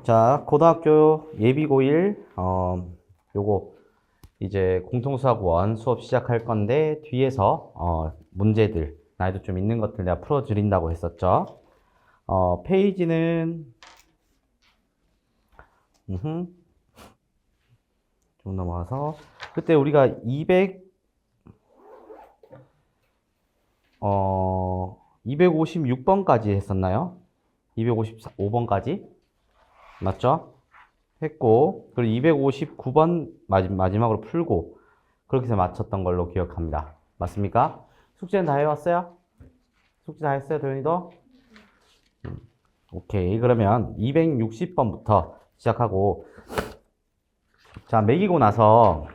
자, 고등학교 예비고1 요거 이제 공통수학 1 수업 시작할 건데 뒤에서 문제들 난이도 좀 있는 것들 내가 풀어드린다고 했었죠. 페이지는 좀 넘어가서 그때 우리가 256번까지 했었나요? 255번까지 맞죠? 했고 그리고 259번 마지막으로 풀고 그렇게 해서 맞췄던 걸로 기억합니다. 맞습니까? 숙제는 다 해왔어요? 숙제 다 했어요, 도현이도? 오케이. 그러면 260번부터 시작하고 자, 매기고 나서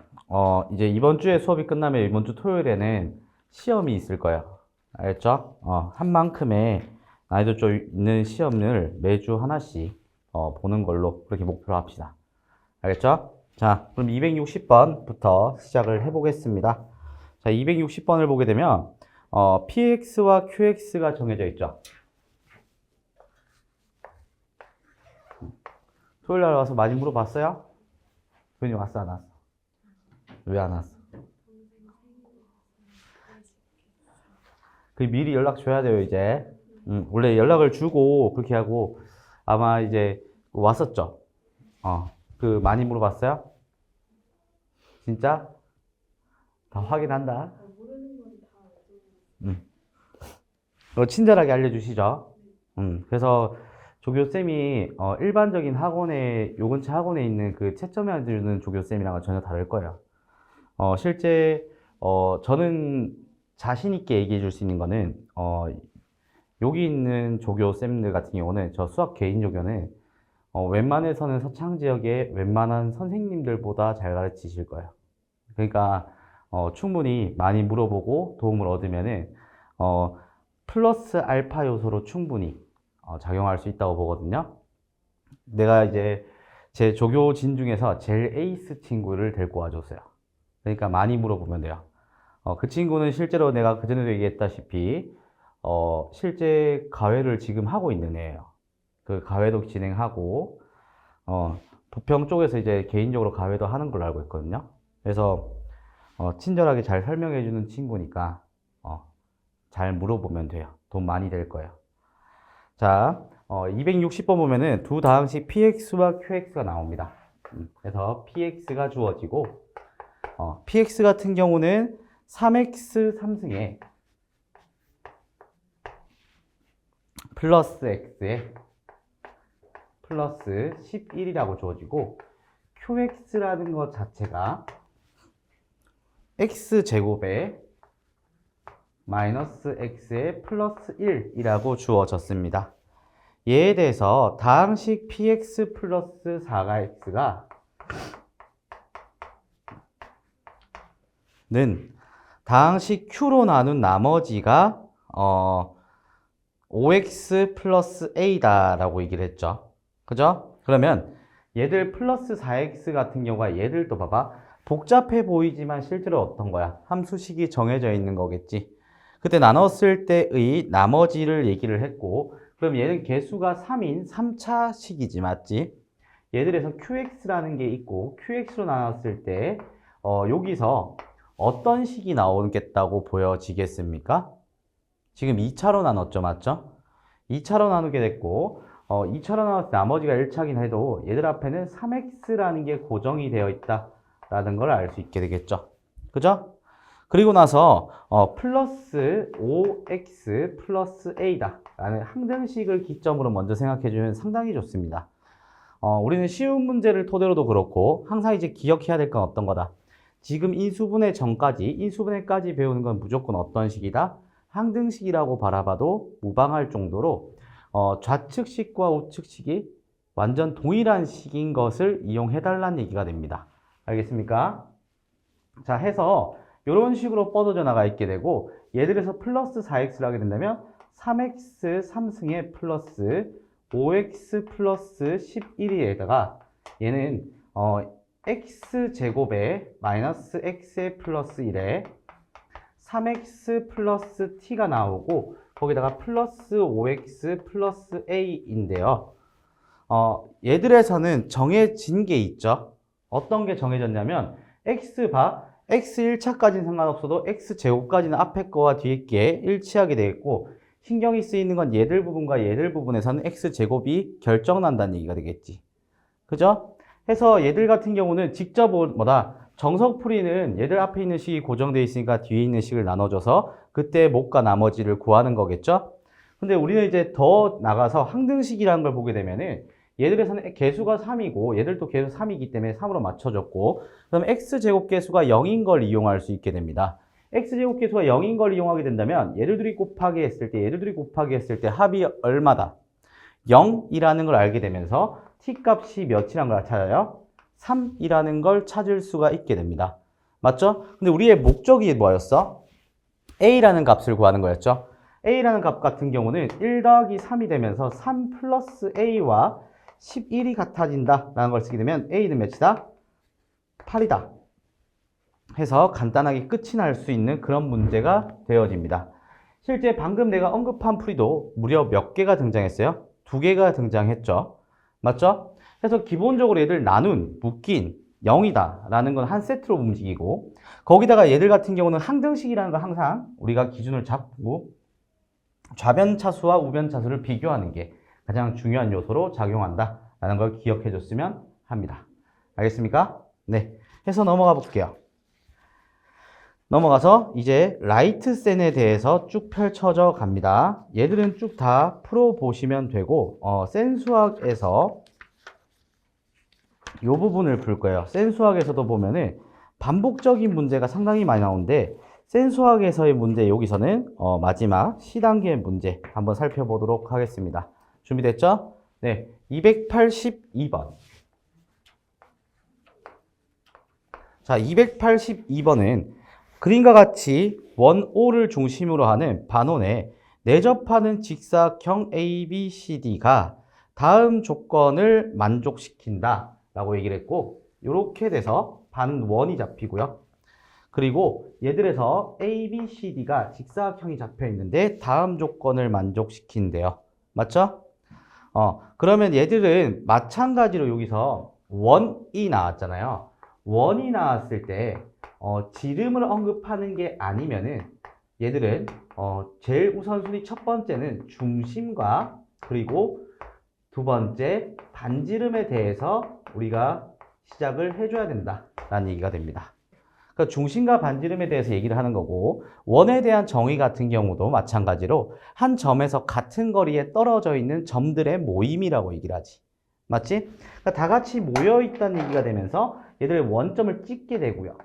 이제 이번 주에 수업이 끝나면 이번 주 토요일에는 시험이 있을 거예요. 알겠죠? 한 만큼의 난이도 좀 있는 시험을 매주 하나씩 보는 걸로 그렇게 목표로 합시다. 알겠죠? 자, 그럼 260번부터 시작을 해보겠습니다. 자, 260번을 보게 되면 PX와 QX가 정해져 있죠. 토요일 날 와서 많이 물어봤어요? 돈이 왔어, 안 왔어? 왜 안 왔어? 그 미리 연락 줘야 돼요, 이제. 원래 연락을 주고 그렇게 하고 아마 이제 왔었죠. 그 많이 물어봤어요? 진짜? 다 확인한다. 친절하게 알려주시죠. 그래서 조교쌤이 일반적인 학원에 요 근처 학원에 있는 그 채점해 주는 조교쌤이랑은 전혀 다를 거예요. 실제 저는 자신 있게 얘기해 줄 수 있는 거는 여기 있는 조교쌤들 같은 경우는 저 수학 개인 조교는 웬만해서는 서창 지역의 웬만한 선생님들보다 잘 가르치실 거예요. 그러니까 충분히 많이 물어보고 도움을 얻으면은 플러스 알파 요소로 충분히 작용할 수 있다고 보거든요. 내가 이제 제 조교진 중에서 제일 에이스 친구를 데리고 와줬어요. 그러니까 많이 물어보면 돼요. 그 친구는 실제로 내가 그전에도 얘기했다시피 실제 가회를 지금 하고 있는 애예요. 그 가회도 진행하고 부평 쪽에서 이제 개인적으로 가회도 하는 걸로 알고 있거든요. 그래서 친절하게 잘 설명해 주는 친구니까 잘 물어보면 돼요. 돈 많이 될 거예요. 자, 260번 보면은 두 다항식 px와 qx가 나옵니다. 그래서 px가 주어지고 px 같은 경우는 3x 3승에 플러스 x에 플러스 11이라고 주어지고 qx라는 것 자체가 x제곱에 마이너스 x에 플러스 1이라고 주어졌습니다. 얘에 대해서 다항식 px 플러스 4가 x가 는 다항식 q로 나눈 나머지가 5x 플러스 a다 라고 얘기를 했죠. 그죠? 그러면 얘들 플러스 4x 같은 경우가 얘들도 봐봐. 복잡해 보이지만 실제로 어떤 거야? 함수식이 정해져 있는 거겠지. 그때 나눴을 때의 나머지를 얘기를 했고 그럼 얘는 개수가 3인 3차 식이지 맞지? 얘들에서 qx라는 게 있고 qx로 나눴을 때 여기서 어떤 식이 나오겠다고 보여지겠습니까? 지금 2차로 나눴죠 맞죠? 2차로 나누게 됐고 2차로 나눴을 때 나머지가 1차긴 해도 얘들 앞에는 3x라는 게 고정이 되어 있다라는 걸 알 수 있게 되겠죠. 그죠? 그리고 나서 플러스 5x 플러스 a다 라는 항등식을 기점으로 먼저 생각해 주면 상당히 좋습니다. 우리는 쉬운 문제를 토대로도 그렇고 항상 이제 기억해야 될 건 어떤 거다. 지금 인수분해 전까지 인수분해까지 배우는 건 무조건 어떤 식이다? 항등식이라고 바라봐도 무방할 정도로 좌측식과 우측식이 완전 동일한 식인 것을 이용해 달라는 얘기가 됩니다. 알겠습니까? 자, 해서 이런 식으로 뻗어져 나가 있게 되고 얘들에서 플러스 4x를 하게 된다면 3x 3승에 플러스 5x 플러스 11에다가 얘는 x제곱에 마이너스 x에 플러스 1에 3x 플러스 t가 나오고 거기다가 플러스 5x 플러스 a인데요. 얘들에서는 정해진 게 있죠. 어떤 게 정해졌냐면 x바 x 1차까지는 상관없어도 x제곱까지는 앞에 거와 뒤에 게 일치하게 되겠고 신경이 쓰이는 건 얘들 부분과 얘들 부분에서는 x제곱이 결정난다는 얘기가 되겠지. 그죠? 해서 얘들 같은 경우는 직접 정석풀이는 얘들 앞에 있는 식이 고정되어 있으니까 뒤에 있는 식을 나눠줘서 그때 못과 나머지를 구하는 거겠죠? 근데 우리는 이제 더 나가서 항등식이라는 걸 보게 되면은 얘들에서는 개수가 3이고 얘들도 개수 3이기 때문에 3으로 맞춰졌고 그럼 x제곱 개수가 0인 걸 이용할 수 있게 됩니다. x제곱 개수가 0인 걸 이용하게 된다면 얘들들이 곱하기 했을 때 합이 얼마다? 0이라는 걸 알게 되면서 t 값이 몇이란 걸 찾아요? 3이라는 걸 찾을 수가 있게 됩니다. 맞죠? 근데 우리의 목적이 뭐였어? a라는 값을 구하는 거였죠. a라는 값 같은 경우는 1 더하기 3이 되면서 3 플러스 a와 11이 같아진다 라는 걸 쓰게 되면 a는 몇이다? 8이다 해서 간단하게 끝이 날 수 있는 그런 문제가 되어집니다. 실제 방금 내가 언급한 풀이도 무려 몇 개가 등장했어요? 2개가 등장했죠. 맞죠? 그래서 기본적으로 얘들 나눈, 묶인, 0이다 라는 건 한 세트로 움직이고 거기다가 얘들 같은 경우는 항등식이라는 걸 항상 우리가 기준을 잡고 좌변차수와 우변차수를 비교하는 게 가장 중요한 요소로 작용한다 라는 걸 기억해 줬으면 합니다. 알겠습니까? 네, 해서 넘어가 볼게요. 넘어가서 이제 라이트센에 대해서 쭉 펼쳐져 갑니다. 얘들은 쭉 다 풀어보시면 되고 센 수학에서 이 부분을 풀 거예요. 센 수학에서도 보면은 반복적인 문제가 상당히 많이 나오는데 센 수학에서의 문제 여기서는 마지막 C단계 문제 한번 살펴보도록 하겠습니다. 준비됐죠? 네, 282번. 자, 282번은 그림과 같이 원O를 중심으로 하는 반원에 내접하는 직사각형 ABCD가 다음 조건을 만족시킨다 라고 얘기를 했고 이렇게 돼서 반원이 잡히고요. 그리고 얘들에서 ABCD가 직사각형이 잡혀 있는데 다음 조건을 만족시킨대요. 맞죠? 그러면 얘들은 마찬가지로 여기서 원이 나왔잖아요. 원이 나왔을 때 지름을 언급하는 게 아니면은 얘들은 제일 우선순위 첫 번째는 중심과 그리고 두 번째 반지름에 대해서 우리가 시작을 해줘야 된다라는 얘기가 됩니다. 그러니까 중심과 반지름에 대해서 얘기를 하는 거고 원에 대한 정의 같은 경우도 마찬가지로 한 점에서 같은 거리에 떨어져 있는 점들의 모임이라고 얘기를 하지. 맞지? 그러니까 다 같이 모여 있다는 얘기가 되면서 얘들의 원점을 찍게 되고요.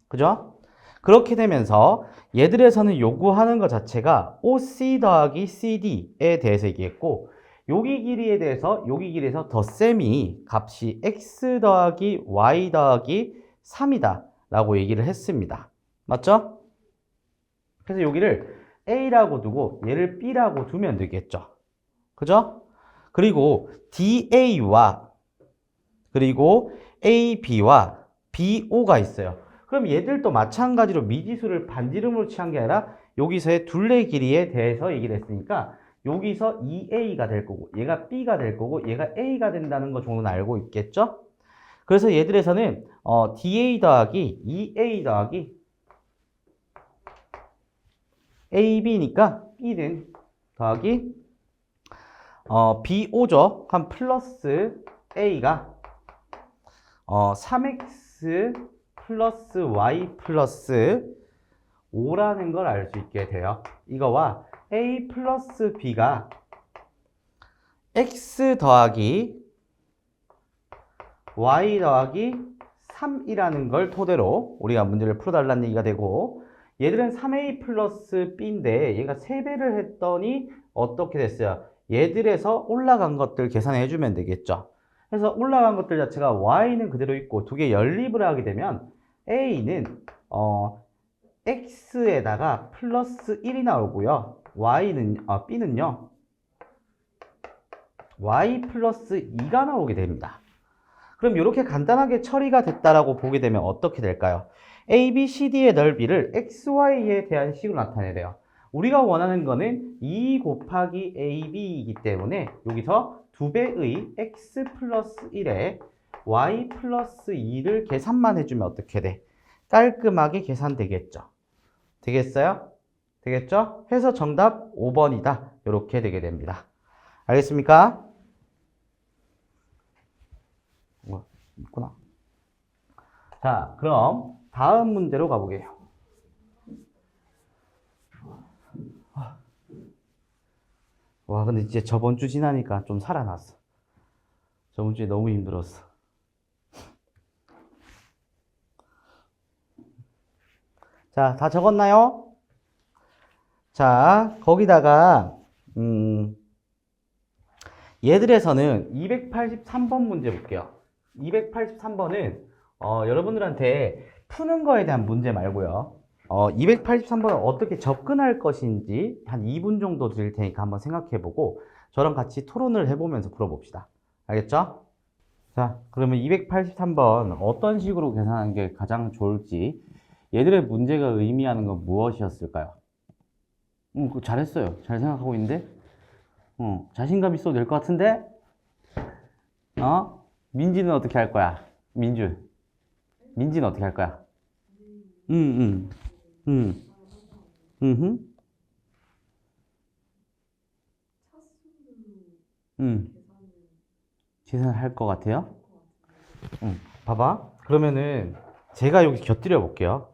그죠? 그렇게 되면서 얘들에서는 요구하는 것 자체가 OC 더하기 CD에 대해서 얘기했고 여기 길이에서 덧셈이 값이 x 더하기 y 더하기 3이다 라고 얘기를 했습니다. 맞죠? 그래서 여기를 A라고 두고 얘를 B라고 두면 되겠죠. 그죠? 그리고 DA와 그리고 AB와 BO가 있어요. 그럼 얘들도 마찬가지로 미지수를 반지름으로 취한 게 아니라 여기서의 둘레 길이에 대해서 얘기를 했으니까 여기서 2A가 될 거고 얘가 B가 될 거고 얘가 A가 된다는 거 정도는 알고 있겠죠? 그래서 얘들에서는 DA 더하기 2A 더하기 AB니까 B는 더하기 BO죠. 한 플러스 A가 3X 플러스 Y 플러스 5라는 걸 알 수 있게 돼요. 이거와 A 플러스 B가 X 더하기 Y 더하기 3이라는 걸 토대로 우리가 문제를 풀어달라는 얘기가 되고 얘들은 3A 플러스 B인데 얘가 3배를 했더니 어떻게 됐어요? 얘들에서 올라간 것들 계산해 주면 되겠죠. 그래서 올라간 것들 자체가 Y는 그대로 있고 두 개 연립을 하게 되면 A는 X에다가 플러스 1이 나오고요. B는요 Y 플러스 2가 나오게 됩니다. 그럼 이렇게 간단하게 처리가 됐다라고 보게 되면 어떻게 될까요? A, B, C, D의 넓이를 XY에 대한 식으로 나타내야 돼요. 우리가 원하는 거는 2 곱하기 AB이기 때문에 여기서 2배의 x 플러스 1에 y 플러스 2를 계산만 해주면 어떻게 돼? 깔끔하게 계산되겠죠. 되겠어요? 되겠죠? 해서 정답 5번이다. 이렇게 되게 됩니다. 알겠습니까? 있구나. 자, 그럼 다음 문제로 가보게요. 와, 근데 이제 저번 주 지나니까 좀 살아났어. 저번 주에 너무 힘들었어. 자, 다 적었나요? 자, 거기다가 얘들에서는 283번 문제 볼게요. 283번은 여러분들한테 푸는 거에 대한 문제 말고요. 283번은 어떻게 접근할 것인지 한 2분 정도 드릴 테니까 한번 생각해보고 저랑 같이 토론을 해보면서 풀어봅시다. 알겠죠? 자, 그러면 283번 어떤 식으로 계산하는 게 가장 좋을지, 얘들의 문제가 의미하는 건 무엇이었을까요? 그거 잘했어요. 잘 생각하고 있는데? 자신감 있어도 될 것 같은데? 민지는 어떻게 할 거야? 민지는 어떻게 할 거야? 응, 응, 응, 응. 계산을 할 것 같아요? 응. 봐봐. 그러면은 제가 여기 곁들여 볼게요.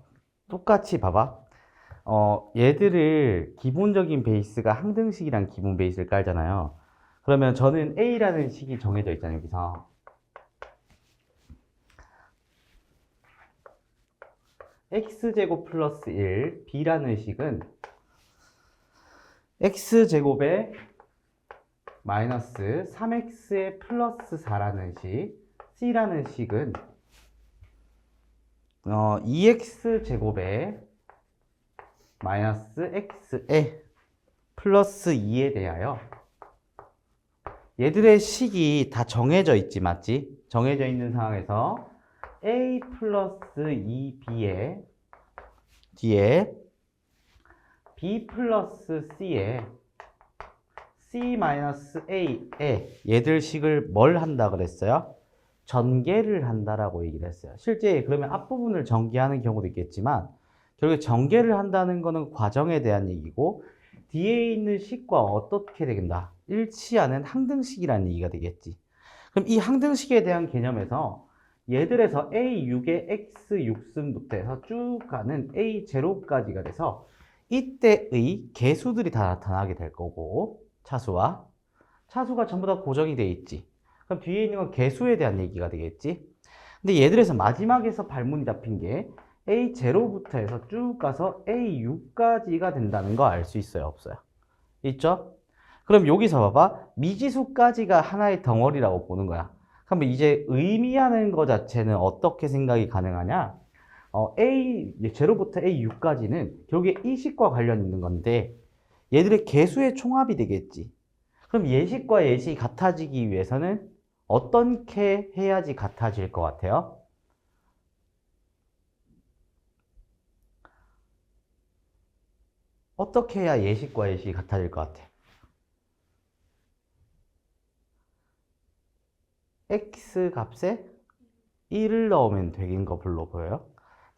똑같이 봐봐. 얘들을 기본적인 베이스가 항등식이란 기본 베이스를 깔잖아요. 그러면 저는 A라는 식이 정해져 있잖아요, 여기서. X제곱 플러스 1, B라는 식은 X제곱에 마이너스 3X에 플러스 4라는 식, C라는 식은 2X제곱에 마이너스 X에 플러스 2에 대하여 얘들의 식이 다 정해져 있지, 맞지? 정해져 있는 상황에서 A 플러스 2B에 뒤에 B 플러스 C에 C 마이너스 A에 얘들 식을 뭘 한다 그랬어요? 전개를 한다라고 얘기를 했어요. 실제 그러면 앞부분을 전개하는 경우도 있겠지만 결국에 전개를 한다는 거는 과정에 대한 얘기고 뒤에 있는 식과 어떻게 되겠다? 일치하는 항등식이라는 얘기가 되겠지. 그럼 이 항등식에 대한 개념에서 얘들에서 A6의 X6승부터 해서 쭉 가는 A0까지가 돼서 이때의 개수들이 다 나타나게 될 거고 차수가 전부 다 고정이 돼 있지. 그럼 뒤에 있는 건 개수에 대한 얘기가 되겠지. 근데 얘들에서 마지막에서 발문이 잡힌 게 A0부터 해서 쭉 가서 A6까지가 된다는 거 알 수 있어요, 없어요? 있죠? 그럼 여기서 봐봐. 미지수까지가 하나의 덩어리라고 보는 거야. 그럼 이제 의미하는 거 자체는 어떻게 생각이 가능하냐? A0부터 A6까지는 결국에 이 식과 관련 있는 건데 얘들의 개수의 총합이 되겠지. 그럼 예식과 예식이 같아지기 위해서는 어떻게 해야지 같아질 것 같아요? 어떻게 해야 예식과 예식이 같아질 것 같아? X 값에 1을 넣으면 되긴 거 별로 보여요?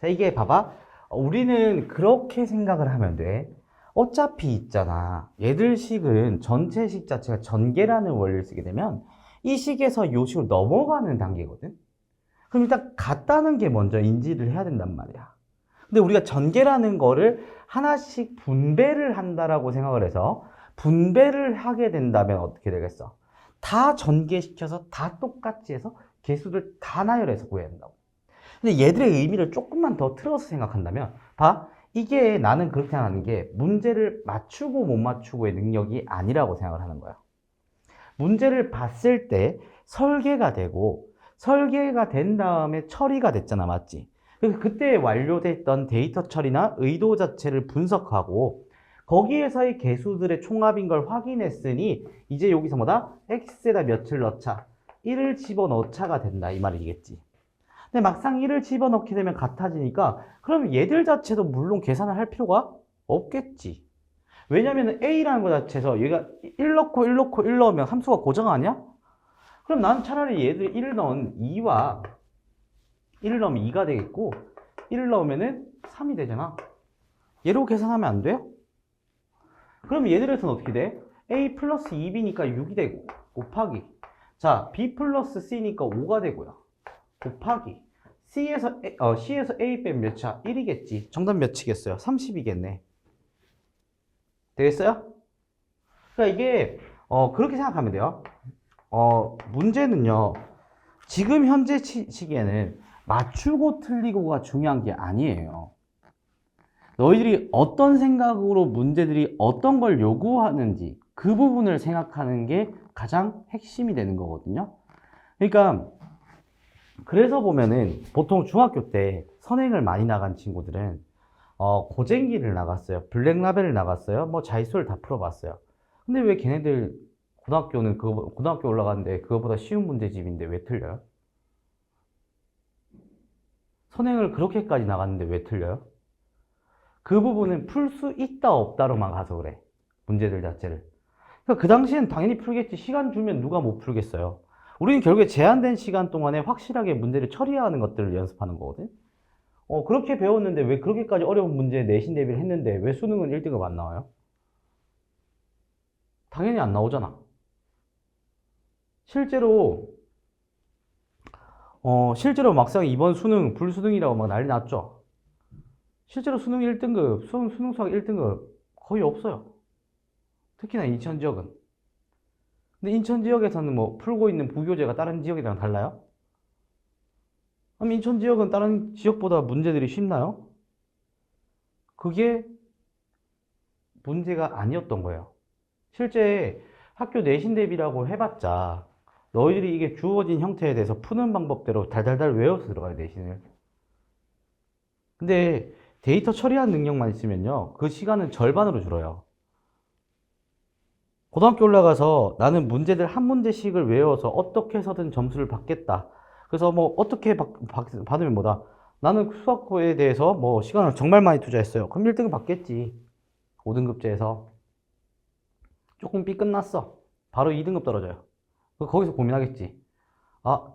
자, 이게 봐봐. 우리는 그렇게 생각을 하면 돼. 어차피 있잖아. 얘들 식은 전체 식 자체가 전개라는 원리를 쓰게 되면 이 식에서 요 식으로 넘어가는 단계거든. 그럼 일단 같다는 게 먼저 인지를 해야 된단 말이야. 근데 우리가 전개라는 거를 하나씩 분배를 한다라고 생각을 해서 분배를 하게 된다면 어떻게 되겠어? 다 전개시켜서 다 똑같이 해서 개수를 다 나열해서 구해야 된다고. 근데 얘들의 의미를 조금만 더 틀어서 생각한다면 봐. 이게 나는 그렇게 생각하는 게 문제를 맞추고 못 맞추고의 능력이 아니라고 생각을 하는 거야. 문제를 봤을 때 설계가 되고 설계가 된 다음에 처리가 됐잖아, 맞지? 그래서 그때 완료됐던 데이터 처리나 의도 자체를 분석하고 거기에서의 개수들의 총합인 걸 확인했으니 이제 여기서 뭐다? x에다 몇을 넣자? 1을 집어넣자가 된다 이 말이겠지. 근데 막상 1을 집어넣게 되면 같아지니까 그럼 얘들 자체도 물론 계산을 할 필요가 없겠지. 왜냐면은 A라는 거 자체에서 얘가 1 넣고 1 넣고 1 넣으면 함수가 고정 아니야? 그럼 나는 차라리 얘들 1 넣은 2와 1 넣으면 2가 되겠고 1 넣으면은 3이 되잖아. 얘로 계산하면 안 돼요? 그럼 얘들에서는 어떻게 돼? A 플러스 2B니까 6이 되고 곱하기 자 B 플러스 C니까 5가 되고요. 곱하기 C에서 A 빼면 몇이야? 1이겠지. 정답 몇이겠어요? 30이겠네. 되겠어요? 그러니까 이게 그렇게 생각하면 돼요. 문제는요. 지금 현재 시기에는 맞추고 틀리고가 중요한 게 아니에요. 너희들이 어떤 생각으로 문제들이 어떤 걸 요구하는지 그 부분을 생각하는 게 가장 핵심이 되는 거거든요. 그러니까 그래서 보면은 보통 중학교 때 선행을 많이 나간 친구들은 고쟁기를 나갔어요. 블랙라벨을 나갔어요. 뭐 자위수를 다 풀어봤어요. 근데 왜 걔네들 고등학교는 고등학교 올라가는데 그거보다 쉬운 문제집인데 왜 틀려요? 선행을 그렇게까지 나갔는데 왜 틀려요? 그 부분은 풀 수 있다 없다로만 가서 그래. 문제들 자체를. 그러니까 그 당시엔 당연히 풀겠지. 시간 주면 누가 못 풀겠어요. 우리는 결국에 제한된 시간 동안에 확실하게 문제를 처리하는 것들을 연습하는 거거든. 그렇게 배웠는데 왜 그렇게까지 어려운 문제에 내신 대비를 했는데 왜 수능은 1등급 안 나와요? 당연히 안 나오잖아. 실제로 막상 이번 수능 불수능이라고 막 난리 났죠. 실제로 수능 1등급, 수능 수학 1등급 거의 없어요. 특히나 인천 지역은. 근데 인천 지역에서는 뭐 풀고 있는 부교재가 다른 지역이랑 달라요? 그럼 인천 지역은 다른 지역보다 문제들이 쉽나요? 그게 문제가 아니었던 거예요. 실제 학교 내신 대비라고 해봤자 너희들이 이게 주어진 형태에 대해서 푸는 방법대로 달달달 외워서 들어가요, 내신을. 근데 데이터 처리한 능력만 있으면요, 그 시간은 절반으로 줄어요. 고등학교 올라가서 나는 문제들 한 문제씩을 외워서 어떻게 해서든 점수를 받겠다. 그래서 뭐 어떻게 받으면 뭐다. 나는 수학에 대해서 뭐 시간을 정말 많이 투자했어요. 그럼 1등급 받겠지. 5등급제에서. 조금 삐 끝났어. 바로 2등급 떨어져요. 거기서 고민하겠지. 아,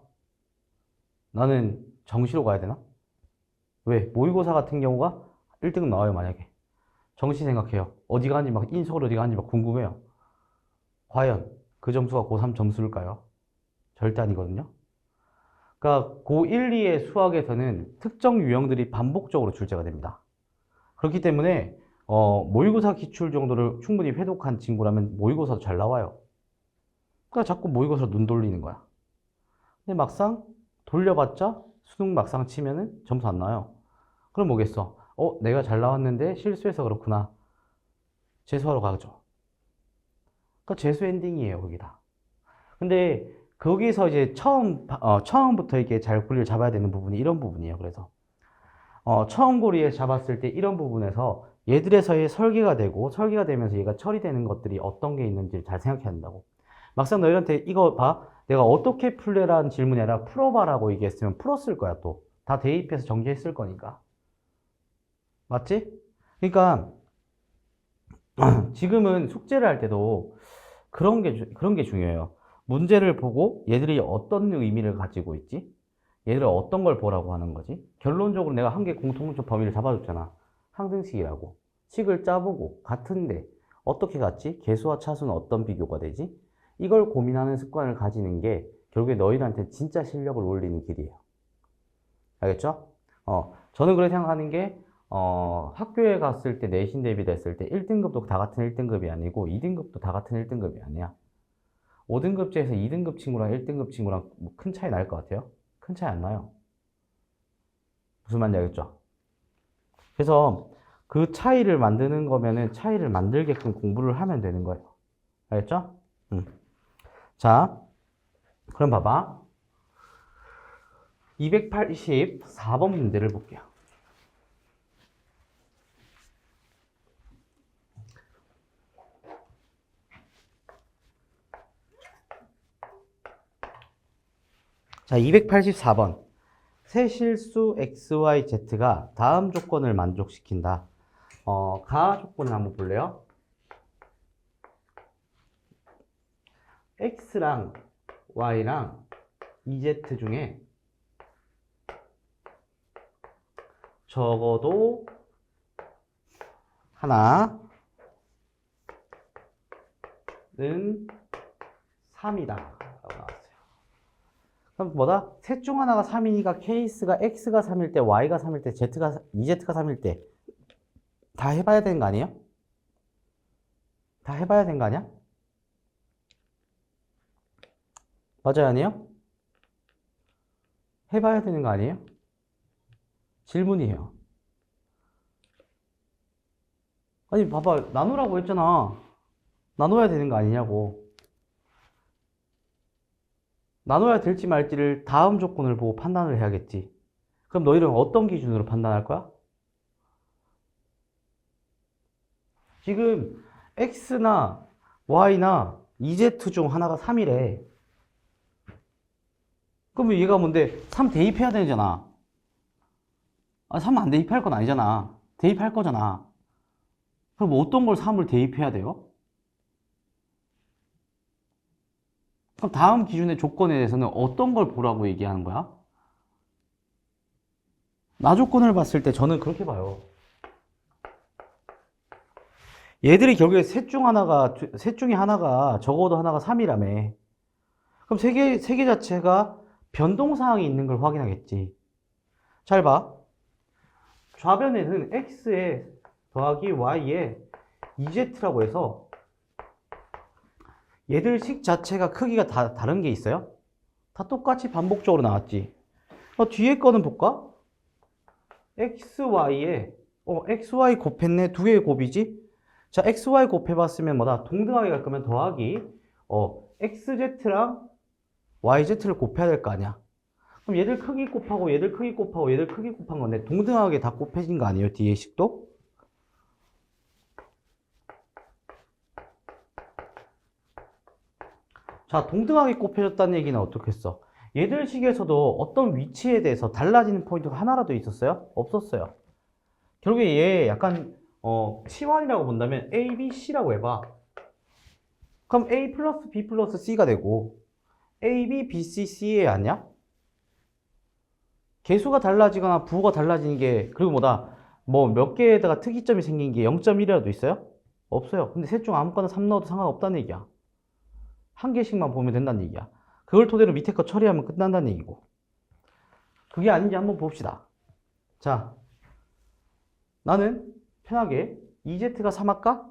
나는 정시로 가야 되나? 왜? 모의고사 같은 경우가 1등급 나와요, 만약에. 정시 생각해요. 어디 가는지 막, 인서울 어디 가는지 막 궁금해요. 과연 그 점수가 고3 점수일까요? 절대 아니거든요. 그러니까 고1, 2의 수학에서는 특정 유형들이 반복적으로 출제가 됩니다. 그렇기 때문에 모의고사 기출 정도를 충분히 회독한 친구라면 모의고사도 잘 나와요. 그러니까 자꾸 모의고사로 눈 돌리는 거야. 근데 막상 돌려봤자 수능 막상 치면은 점수 안 나요. 그럼 뭐겠어? 내가 잘 나왔는데 실수해서 그렇구나. 재수하러 가죠. 그러니까 재수 엔딩이에요, 거기다. 근데 거기서 이제 처음부터 이렇게 잘 고리를 잡아야 되는 부분이 이런 부분이에요. 그래서 처음 고리에 잡았을 때 이런 부분에서 얘들에서의 설계가 되고 설계가 되면서 얘가 처리되는 것들이 어떤 게 있는지 잘 생각해야 한다고. 막상 너희한테 이거 봐. 내가 어떻게 풀래라는 질문이 아니라 풀어봐라고 얘기했으면 풀었을 거야 또. 다 대입해서 전개했을 거니까. 맞지? 그러니까 지금은 숙제를 할 때도 그런 게 중요해요. 문제를 보고 얘들이 어떤 의미를 가지고 있지? 얘들은 어떤 걸 보라고 하는 거지? 결론적으로 내가 한 개 공통점 범위를 잡아줬잖아. 항등식이라고. 식을 짜보고 같은데 어떻게 같지? 개수와 차수는 어떤 비교가 되지? 이걸 고민하는 습관을 가지는 게 결국에 너희들한테 진짜 실력을 올리는 길이에요. 알겠죠? 저는 그렇게 생각하는 게 학교에 갔을 때 내신 대비됐을 때 1등급도 다 같은 1등급이 아니고 2등급도 다 같은 1등급이 아니야. 5등급제에서 2등급 친구랑 1등급 친구랑 뭐 큰 차이 날 것 같아요? 큰 차이 안 나요. 무슨 말인지 알겠죠? 그래서 그 차이를 만드는 거면은 차이를 만들게끔 공부를 하면 되는 거예요. 알겠죠? 자, 그럼 봐봐. 284번 문제를 볼게요. 자, 284번. 새 실수 XYZ가 다음 조건을 만족시킨다. 가 조건을 한번 볼래요? x랑 y랑 ez 중에 적어도 하나는 3이다 라고 나왔어요. 그럼 뭐다? 셋 중 하나가 3이니까 케이스가 x가 3일 때, y가 3일 때, ez가 3일 때 다 해봐야 되는 거 아니에요? 다 해봐야 되는 거 아니야? 맞아요, 아니에요? 해봐야 되는 거 아니에요? 질문이에요. 아니, 봐봐. 나누라고 했잖아. 나눠야 되는 거 아니냐고. 나눠야 될지 말지를 다음 조건을 보고 판단을 해야겠지. 그럼 너희는 어떤 기준으로 판단할 거야? 지금 x나 y나 ez 중 하나가 3이래. 그러면 얘가 뭔데? 3 대입해야 되잖아. 3 안 대입할 건 아니잖아. 대입할 거잖아. 그럼 어떤 걸 3을 대입해야 돼요? 그럼 다음 기준의 조건에 대해서는 어떤 걸 보라고 얘기하는 거야? 나 조건을 봤을 때 저는 그렇게 봐요. 얘들이 결국에 셋 중에 하나가 적어도 하나가 3이라며. 그럼 세 개 자체가 변동사항이 있는 걸 확인하겠지. 잘 봐. 좌변에는 x에 더하기 y에 ez라고 해서 얘들 식 자체가 크기가 다 다른 게 있어요? 다 똑같이 반복적으로 나왔지. 뒤에 거는 볼까? xy에 xy 곱했네. 두 개의 곱이지? 자, xy 곱해봤으면 뭐다? 동등하게 갈 거면 더하기 xz랑 yz를 곱해야 될 거 아니야. 그럼 얘들 크기 곱하고 얘들 크기 곱하고 얘들 크기 곱한 건데 동등하게 다 곱해진 거 아니에요? 뒤에 식도? 자, 동등하게 곱해졌다는 얘기는 어떻게 했어? 얘들 식에서도 어떤 위치에 대해서 달라지는 포인트가 하나라도 있었어요? 없었어요. 결국에 얘 약간 치환이라고 본다면 A, B, C라고 해봐. 그럼 A 플러스 B 플러스 C가 되고 A, B, B, C, C에 아니야? 개수가 달라지거나 부호가 달라지는 게 그리고 뭐다? 뭐 몇 개에다가 특이점이 생긴 게 0.1이라도 있어요? 없어요. 근데 셋 중 아무거나 3 넣어도 상관없다는 얘기야. 한 개씩만 보면 된다는 얘기야. 그걸 토대로 밑에 거 처리하면 끝난다는 얘기고. 그게 아닌지 한번 봅시다. 자, 나는 편하게 EZ가 3 할까?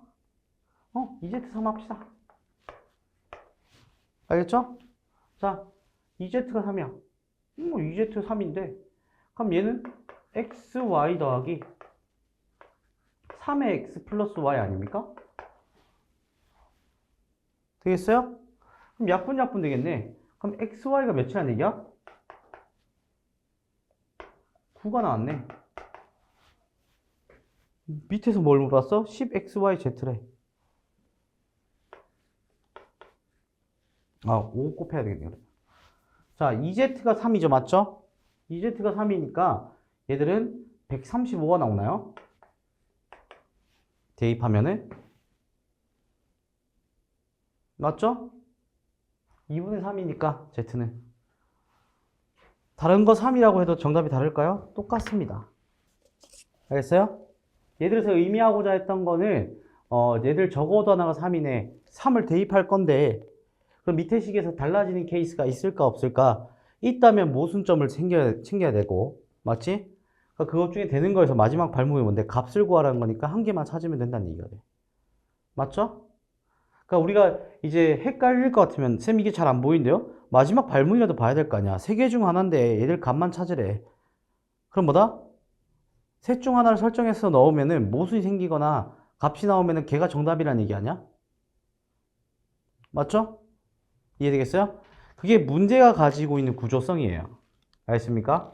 EZ 3 합시다. 알겠죠? 자, EZ가 3이야. EZ 3인데 그럼 얘는 XY 더하기 3의 X 플러스 Y 아닙니까? 되겠어요? 그럼 약분 되겠네. 그럼 XY가 몇이라는 얘기야? 9가 나왔네. 밑에서 뭘 물어봤어? 10XYZ래. 5 곱해야 되겠네. 자, EZ가 3이죠, 맞죠? EZ가 3이니까 얘들은 135가 나오나요? 대입하면은 맞죠? 2분의 3이니까 Z는 다른 거 3이라고 해도 정답이 다를까요? 똑같습니다. 알겠어요? 얘들에서 의미하고자 했던 거는 얘들 적어도 하나가 3이네. 3을 대입할 건데 그럼 밑에 식에서 달라지는 케이스가 있을까 없을까? 있다면 모순점을 챙겨야 되고 맞지? 그러니까 그것 중에 되는 거에서 마지막 발목이 뭔데? 값을 구하라는 거니까 한 개만 찾으면 된다는 얘기가 돼. 맞죠? 그러니까 우리가 이제 헷갈릴 것 같으면 쌤 이게 잘 안 보이는데요? 마지막 발문이라도 봐야 될 거 아니야. 세 개 중 하나인데 얘들 값만 찾으래. 그럼 뭐다? 셋 중 하나를 설정해서 넣으면은 모순이 생기거나 값이 나오면은 걔가 정답이라는 얘기 아니야? 맞죠? 이해되겠어요? 그게 문제가 가지고 있는 구조성이에요. 알겠습니까?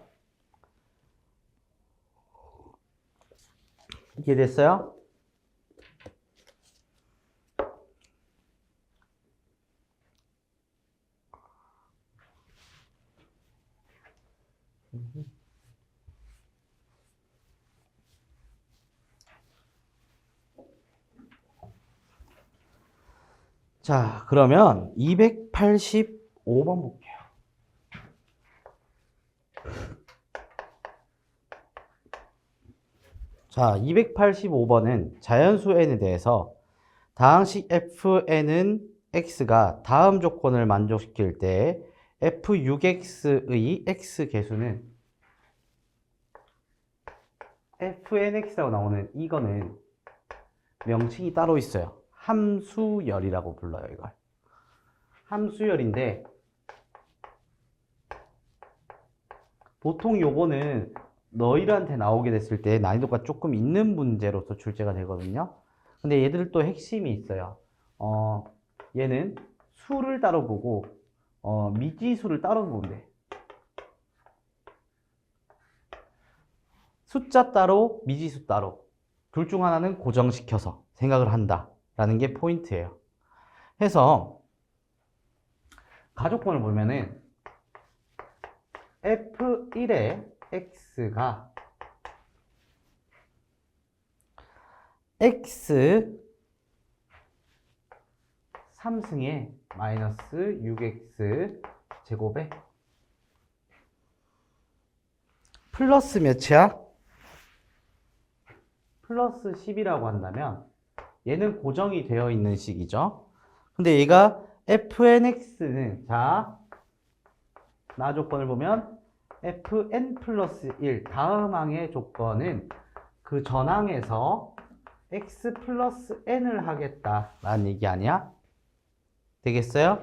이해됐어요? 자, 그러면 285번 볼게요. 자, 285번은 자연수 n에 대해서 다항식 fn은 x가 다음 조건을 만족시킬 때 f6x의 x 개수는 fnx라고 나오는 이거는 명칭이 따로 있어요. 함수열이라고 불러요, 이걸. 함수열인데 보통 요거는 너희들한테 나오게 됐을 때 난이도가 조금 있는 문제로서 출제가 되거든요. 근데 얘들도 핵심이 있어요. 얘는 수를 따로 보고 미지수를 따로 보면 돼. 숫자 따로, 미지수 따로. 둘 중 하나는 고정시켜서 생각을 한다라는 게 포인트예요. 해서 가족권을 보면은 F1의 X가 X 3승에 마이너스 6X 제곱에 플러스 몇이야? 플러스 10이라고 한다면 얘는 고정이 되어 있는 식이죠. 근데 얘가 fnx는 자, 나 조건을 보면 fn 플러스 1 다음 항의 조건은 그 전항에서 x 플러스 n을 하겠다라는 얘기 아니야? 되겠어요?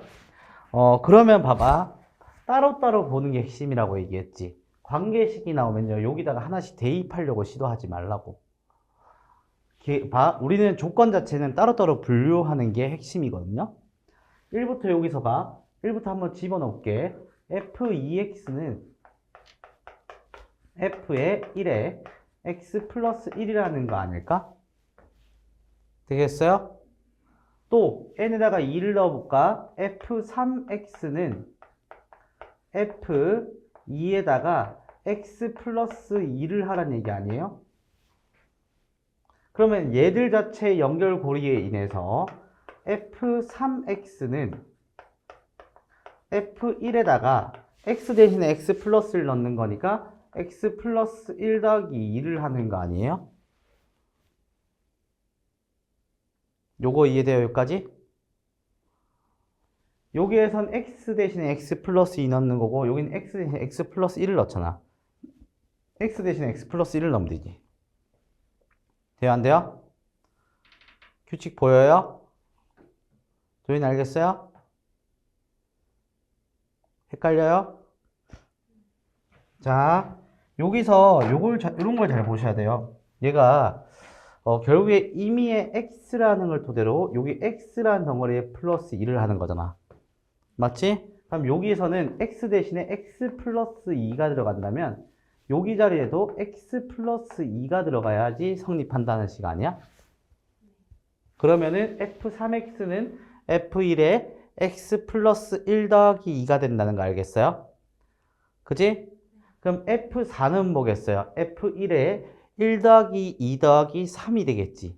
그러면 봐봐. 따로따로 보는 게 핵심이라고 얘기했지. 관계식이 나오면요, 여기다가 하나씩 대입하려고 시도하지 말라고. 우리는 조건 자체는 따로따로 분류하는 게 핵심이거든요. 1부터 여기서 봐. 1부터 한번 집어넣을게. f2x는 f의 1에 x 플러스 1이라는 거 아닐까? 되겠어요? 또 n에다가 2를 넣어볼까? f3x는 f2에다가 x 플러스 2를 하라는 얘기 아니에요? 그러면 얘들 자체의 연결고리에 인해서 f3x는 f1에다가 x 대신에 x 플러스를 넣는 거니까 x 플러스 1 더하기 2를 하는 거 아니에요? 요거 이해돼요, 여기까지? 여기에선 x 대신에 x 플러스 2 넣는 거고 여기는 x 대신에 x 플러스 1을 넣잖아. x 대신에 x 플러스 1을 넣으면 되지. 돼요, 안 돼요? 규칙 보여요? 도인 알겠어요? 헷갈려요? 자, 여기서 이런 걸 잘 보셔야 돼요. 얘가 결국에 임의의 x라는 걸 토대로 여기 x라는 덩어리에 플러스 2를 하는 거잖아. 맞지? 그럼 여기에서는 x 대신에 x 플러스 2가 들어간다면 여기 자리에도 x 플러스 2가 들어가야지 성립한다는 식 아니야? 그러면은 f3x는 f1에 x 플러스 1 더하기 2가 된다는 거 알겠어요? 그지? 그럼 f4는 뭐겠어요? f1에 1 더하기 2 더하기 3이 되겠지.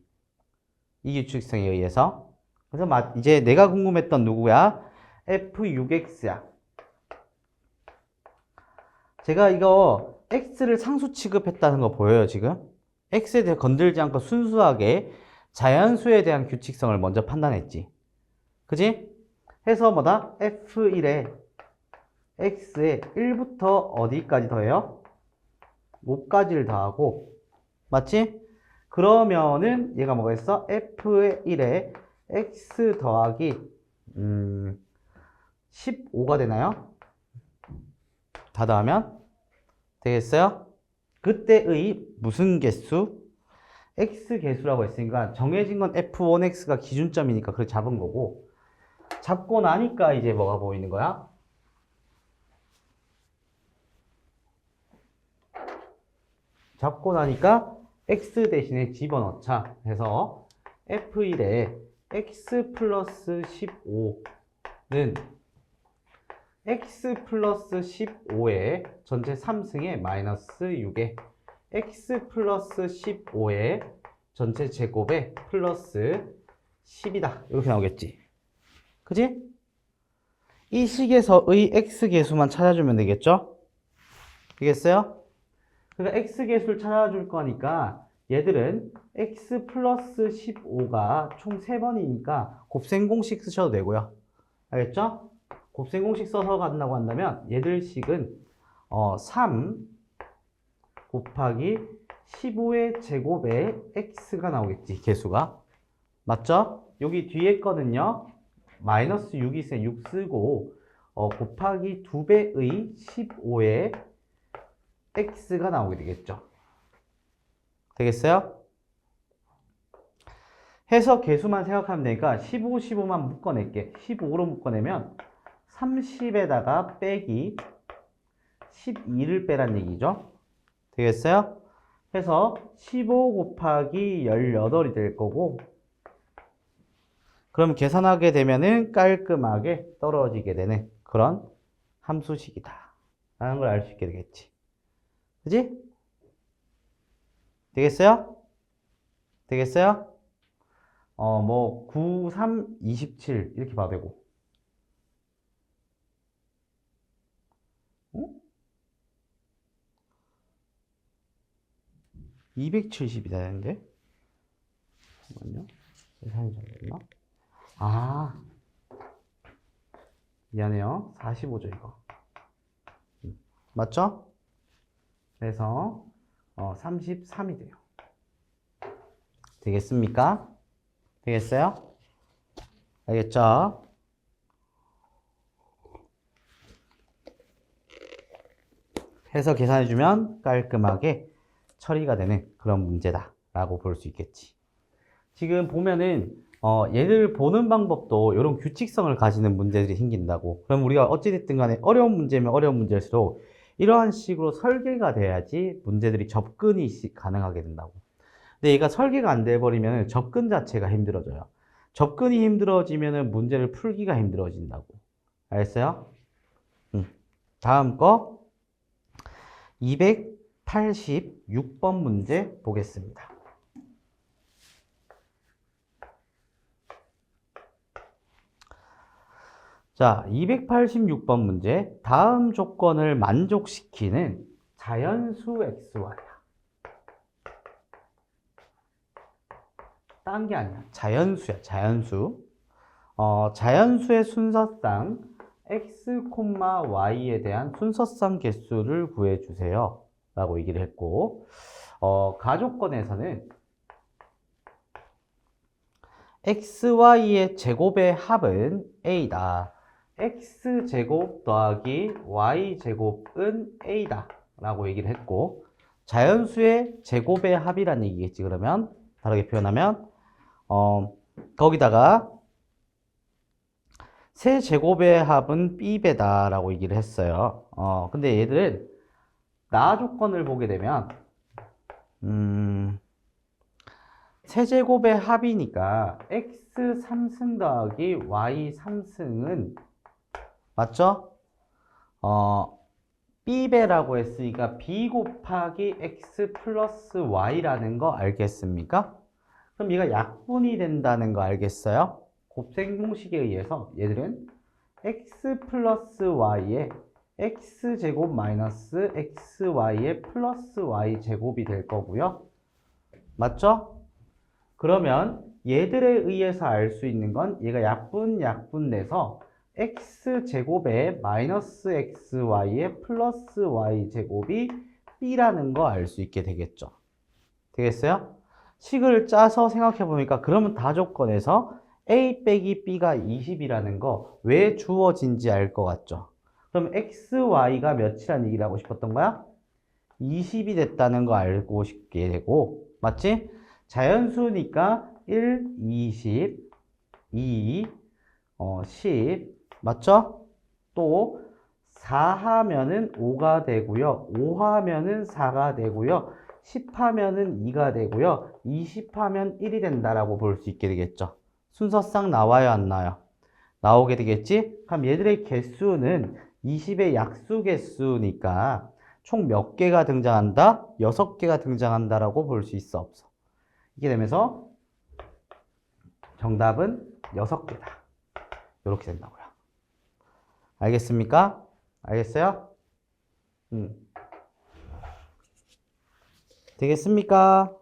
이 규칙성에 의해서. 그래서 이제 내가 궁금했던 누구야? f6x야. 제가 이거 x를 상수 취급했다는 거 보여요, 지금? x에 대해 건들지 않고 순수하게 자연수에 대한 규칙성을 먼저 판단했지. 그지? 해서 뭐다? f1에 x에 1부터 어디까지 더해요? 5까지를 더하고, 맞지? 그러면은 얘가 뭐겠어? f의 1에 x 더하기 15가 되나요? 다 더하면 되겠어요? 그때의 무슨 개수? x 개수라고 했으니까 정해진 건 f1x가 기준점이니까 그걸 잡은 거고, 잡고 나니까 이제 뭐가 보이는 거야? 잡고 나니까 x 대신에 집어넣자 해서 f1에 x 플러스 15는 x 플러스 15에 전체 3승에 마이너스 6에 x 플러스 15에 전체 제곱에 플러스 10이다. 이렇게 나오겠지. 그지? 이 식에서의 x계수만 찾아주면 되겠죠? 되겠어요? 그러니까 x계수를 찾아줄 거니까 얘들은 x 플러스 15가 총 3번이니까 곱셈 공식 쓰셔도 되고요. 알겠죠? 곱셈 공식 써서 간다고 한다면 얘들 식은 3 곱하기 15의 제곱에 x가 나오겠지, 개수가. 맞죠? 여기 뒤에 거는요, 마이너스 6이 있으면 6 쓰고, 곱하기 2배의 15에 x가 나오게 되겠죠. 되겠어요? 해서 개수만 생각하면 되니까 15, 15만 묶어낼게. 15로 묶어내면 30에다가 빼기 12를 빼란 얘기죠. 되겠어요? 해서 15 곱하기 18이 될 거고, 그럼 계산하게 되면은 깔끔하게 떨어지게 되는 그런 함수식이다 라는 걸 알 수 있게 되겠지. 그지? 되겠어요? 되겠어요? 9, 3, 27 이렇게 봐도 되고. 어? 270이 되는데? 잠깐만요. 계산이 잘됐나? 아, 미안해요. 45죠, 이거. 맞죠? 그래서 33이 돼요. 되겠습니까? 되겠어요? 알겠죠? 해서 계산해주면 깔끔하게 처리가 되는 그런 문제다 라고 볼 수 있겠지. 지금 보면은 얘를 보는 방법도 이런 규칙성을 가지는 문제들이 생긴다고. 그럼 우리가 어찌됐든 간에 어려운 문제면 어려운 문제일수록 이러한 식으로 설계가 돼야지 문제들이 접근이 가능하게 된다고. 근데 얘가 설계가 안 돼버리면 접근 자체가 힘들어져요. 접근이 힘들어지면 문제를 풀기가 힘들어진다고. 알겠어요? 다음 거 286번 문제 보겠습니다. 자, 286번 문제. 다음 조건을 만족시키는 자연수 xy야. 딴 게 아니야. 자연수야, 자연수. 자연수의 순서상 x, y에 대한 순서상 개수를 구해주세요. 라고 얘기를 했고, 가조건에서는 xy의 제곱의 합은 a다. x제곱 더하기 y제곱은 a다 라고 얘기를 했고, 자연수의 제곱의 합이란 얘기겠지. 그러면 다르게 표현하면 거기다가 세제곱의 합은 b배다 라고 얘기를 했어요. 근데 얘들은 나 조건을 보게 되면 세제곱의 합이니까 x 3승 더하기 y 3승은 맞죠? b배라고 했으니까 b 곱하기 x 플러스 y라는 거 알겠습니까? 그럼 얘가 약분이 된다는 거 알겠어요? 곱셈 공식에 의해서 얘들은 x 플러스 y에 x제곱 마이너스 xy의 플러스 y제곱이 될 거고요. 맞죠? 그러면 얘들에 의해서 알 수 있는 건 얘가 약분 내서 x제곱에 마이너스 xy의 플러스 y제곱이 b라는 거 알 수 있게 되겠죠. 되겠어요? 식을 짜서 생각해 보니까 그러면 다조건에서 a 빼기 b가 20이라는 거 왜 주어진지 알 것 같죠? 그럼 x, y가 몇이라는 얘기를 하고 싶었던 거야? 20이 됐다는 거 알고 싶게 되고, 맞지? 자연수니까 1, 20, 2, 10, 맞죠? 또 4 하면은 5가 되고요. 5 하면은 4가 되고요. 10 하면은 2가 되고요. 20 하면 1이 된다라고 볼 수 있게 되겠죠. 순서상 나와요, 안 나와요? 나오게 되겠지? 그럼 얘들의 개수는 20의 약수 개수니까 총 몇 개가 등장한다? 6개가 등장한다라고 볼 수 있어, 없어? 이게 되면서 정답은 6개다. 이렇게 된다고요. 알겠습니까? 알겠어요? 음. 되겠습니까?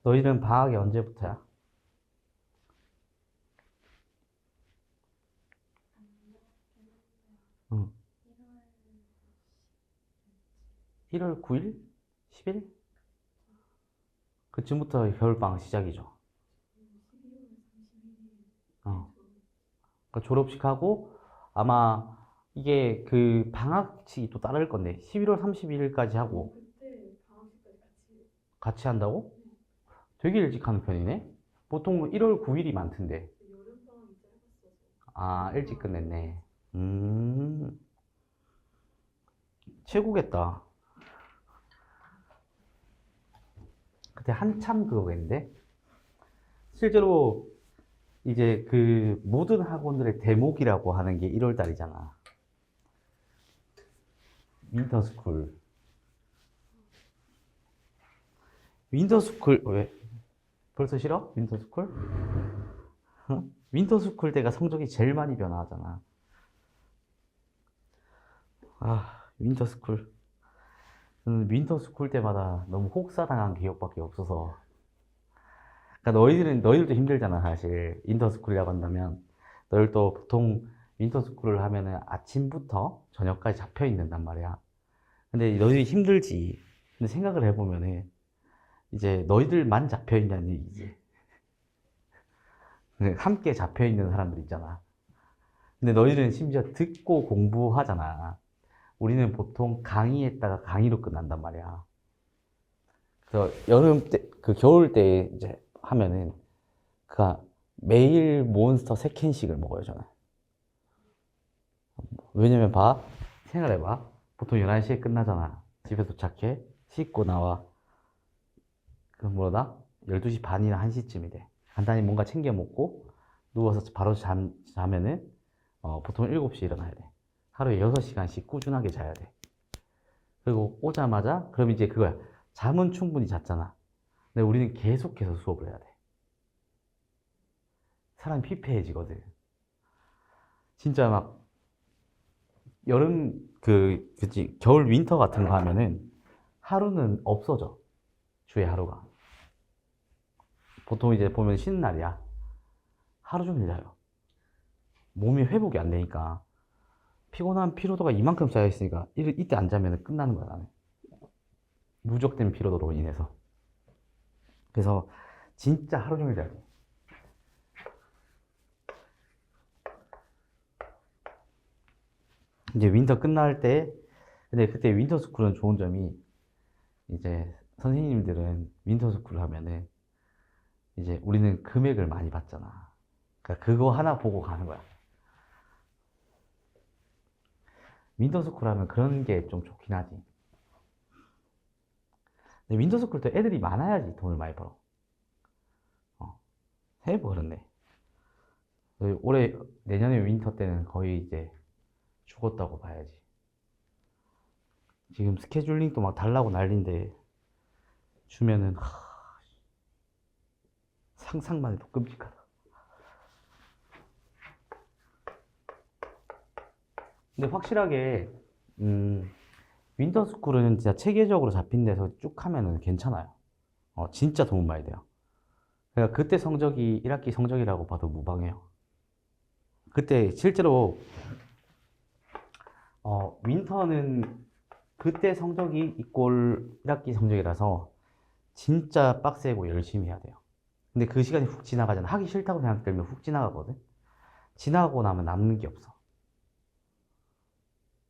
너희는 방학이 언제부터야? 응. 1월 9일? 10일? 그쯤부터 겨울방학 시작이죠. 어. 그러니까 졸업식 하고 아마 이게 그 방학식이 또 따를 건데 11월 31일까지 하고 같이 한다고? 되게 일찍 하는 편이네? 보통 1월 9일이 많던데. 아, 일찍 끝냈네. 음, 최고겠다. 그때 한참 그거겠는데? 실제로 이제 그 모든 학원들의 대목이라고 하는 게 1월 달이잖아. 윈터스쿨. 윈터스쿨, 왜? 벌써 싫어? 윈터스쿨? 어? 윈터스쿨 때가 성적이 제일 많이 변화하잖아. 아, 윈터스쿨. 저는 윈터스쿨 때마다 너무 혹사당한 기억밖에 없어서. 그러니까 너희들도 힘들잖아, 사실. 윈터스쿨이라고 한다면. 너희도 보통 윈터스쿨을 하면은 아침부터 저녁까지 잡혀 있는단 말이야. 근데 너희들이 힘들지. 근데 생각을 해보면은, 이제 너희들만 잡혀 있냐는 얘기지. 함께 잡혀 있는 사람들 있잖아. 근데 너희들은 심지어 듣고 공부하잖아. 우리는 보통 강의했다가 강의로 끝난단 말이야. 그래서 여름 때, 그 겨울 때 이제 하면은, 그 매일 몬스터 3캔씩을 먹어요, 저는. 왜냐면 봐. 생각해봐. 보통 11시에 끝나잖아. 집에 도착해. 씻고 나와. 그 뭐다? 12시 반이나 1시쯤이 돼. 간단히 뭔가 챙겨 먹고, 누워서 바로 자면은, 보통 7시에 일어나야 돼. 하루에 6시간씩 꾸준하게 자야 돼. 그리고 오자마자, 그럼 이제 그거야. 잠은 충분히 잤잖아. 근데 우리는 계속해서 수업을 해야 돼. 사람이 피폐해지거든. 진짜 막, 그치, 겨울 윈터 같은 거 하면은 하루는 없어져. 주에 하루가. 보통 이제 보면 쉬는 날이야. 하루 종일 자요. 몸이 회복이 안 되니까. 피곤한 피로도가 이만큼 쌓여있으니까 이때 안 자면 끝나는 거야, 나는. 누적된 피로도로 인해서. 그래서 진짜 하루 종일 자야 돼. 이제 윈터 끝날 때, 근데 그때 윈터 스쿨은 좋은 점이 이제 선생님들은 윈터 스쿨 하면은 이제 우리는 금액을 많이 받잖아. 그러니까 그거 하나 보고 가는 거야. 윈터스쿨 하면 그런 게 좀 좋긴 하지. 근데 윈터스쿨 때 애들이 많아야지 돈을 많이 벌어. 어, 해보 그렇네. 올해, 내년에 윈터 때는 거의 이제 죽었다고 봐야지. 지금 스케줄링도 막 달라고 난리인데, 주면은, 상상만 해도 끔찍하다. 근데 확실하게, 윈터스쿨은 진짜 체계적으로 잡힌 데서 쭉 하면은 괜찮아요. 진짜 도움 많이 돼요. 그러니까 그때 성적이 1학기 성적이라고 봐도 무방해요. 그때 실제로 윈터는 그때 성적이 이꼴 1학기 성적이라서 진짜 빡세고 열심히 해야 돼요. 근데 그 시간이 훅 지나가잖아. 하기 싫다고 생각되면 훅 지나가거든. 지나가고 나면 남는 게 없어.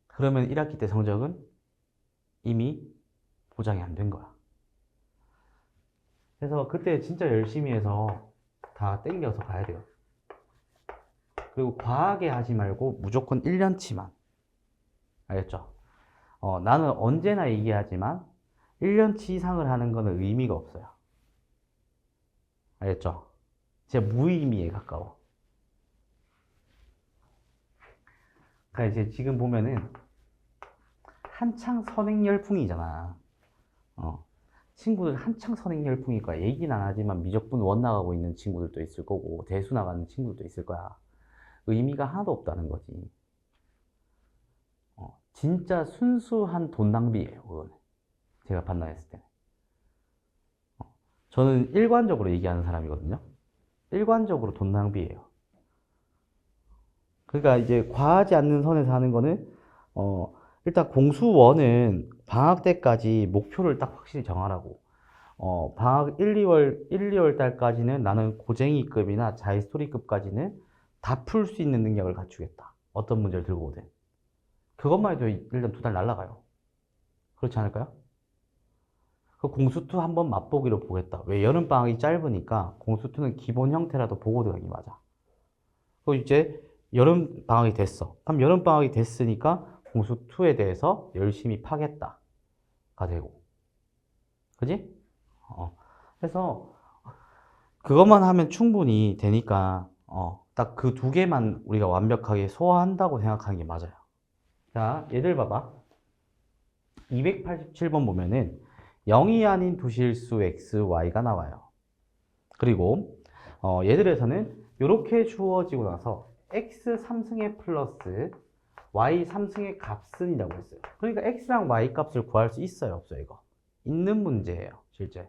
그러면 1학기 때 성적은 이미 보장이 안 된 거야. 그래서 그때 진짜 열심히 해서 다 땡겨서 가야 돼요. 그리고 과하게 하지 말고 무조건 1년치만. 알겠죠? 나는 언제나 얘기하지만 1년치 이상을 하는 거는 의미가 없어요. 알겠죠? 진짜 무의미에 가까워. 그러니까 이제 지금 보면은 한창 선행열풍이잖아. 친구들 한창 선행열풍일 거야. 얘기는 안 하지만 미적분 원 나가고 있는 친구들도 있을 거고 대수 나가는 친구들도 있을 거야. 의미가 하나도 없다는 거지. 진짜 순수한 돈 낭비예요. 그거는 제가 판단했을 때는. 저는 일관적으로 얘기하는 사람이거든요. 일관적으로 돈 낭비예요. 그러니까 이제 과하지 않는 선에서 하는 거는 일단 공수원은 방학 때까지 목표를 딱 확실히 정하라고. 방학 1, 2월 달까지는 나는 고쟁이급이나 자이스토리급까지는 다 풀 수 있는 능력을 갖추겠다. 어떤 문제를 들고 오든. 그것만 해도 일단 2달 날라가요. 그렇지 않을까요? 그 공수2 한번 맛보기로 보겠다. 왜? 여름방학이 짧으니까 공수2는 기본 형태라도 보고 들어가기 맞아. 그리고 이제 여름방학이 됐어. 그럼 여름방학이 됐으니까 공수2에 대해서 열심히 파겠다가 되고. 그지? 그래서 그것만 하면 충분히 되니까 딱 그 2개만 우리가 완벽하게 소화한다고 생각하는 게 맞아요. 자, 얘들 봐봐. 287번 보면은 0이 아닌 두실수 x, y가 나와요. 그리고 얘들에서는 이렇게 주어지고 나서 x 3승의 플러스 y 3승의 값은 이라고 했어요. 그러니까 x랑 y 값을 구할 수 있어요, 없어요? 이거 있는 문제예요, 실제.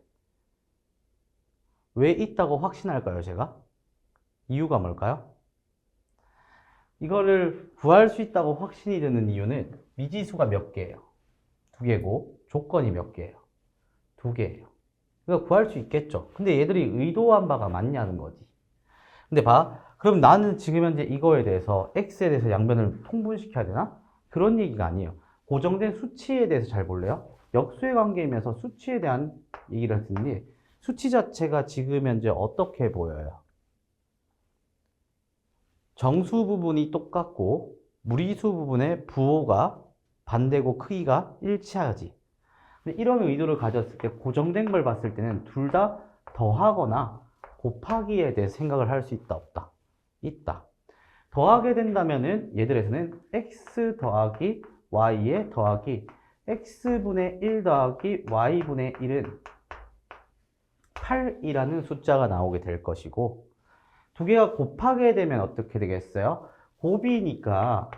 왜 있다고 확신할까요, 제가? 이유가 뭘까요? 이거를 구할 수 있다고 확신이 드는 이유는 미지수가 몇 개예요? 2개고 조건이 몇 개예요? 2개예요. 그러니까 구할 수 있겠죠. 근데 얘들이 의도한 바가 맞냐는 거지. 근데 봐. 그럼 나는 지금 현재 이거에 대해서 x에 대해서 양변을 통분시켜야 되나? 그런 얘기가 아니에요. 고정된 수치에 대해서 잘 볼래요? 역수의 관계이면서 수치에 대한 얘기를 할 텐데 수치 자체가 지금 현재 어떻게 보여요? 정수 부분이 똑같고 무리수 부분의 부호가 반대고 크기가 일치하지. 근데 이런 의도를 가졌을 때 고정된 걸 봤을 때는 둘 다 더하거나 곱하기에 대해 생각을 할 수 있다, 없다? 있다. 더하게 된다면은 얘들에서는 x 더하기 y에 더하기 x분의 1 더하기 y분의 1은 8이라는 숫자가 나오게 될 것이고 2개가 곱하게 되면 어떻게 되겠어요? 곱이니까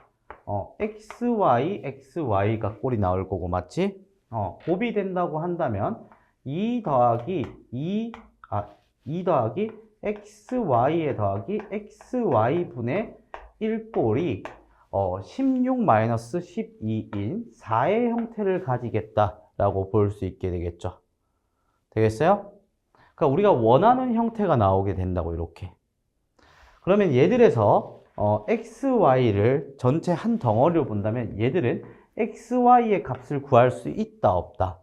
xy, xy가 꼴이 나올 거고 맞지? 곱이 된다고 한다면 2 더하기 2 더하기 xy에 더하기 xy분의 1꼴이 16-12인 4의 형태를 가지겠다라고 볼 수 있게 되겠죠. 되겠어요? 그러니까 우리가 원하는 형태가 나오게 된다고 이렇게. 그러면 얘들에서 x, y를 전체 한 덩어리로 본다면 얘들은 x, y의 값을 구할 수 있다, 없다?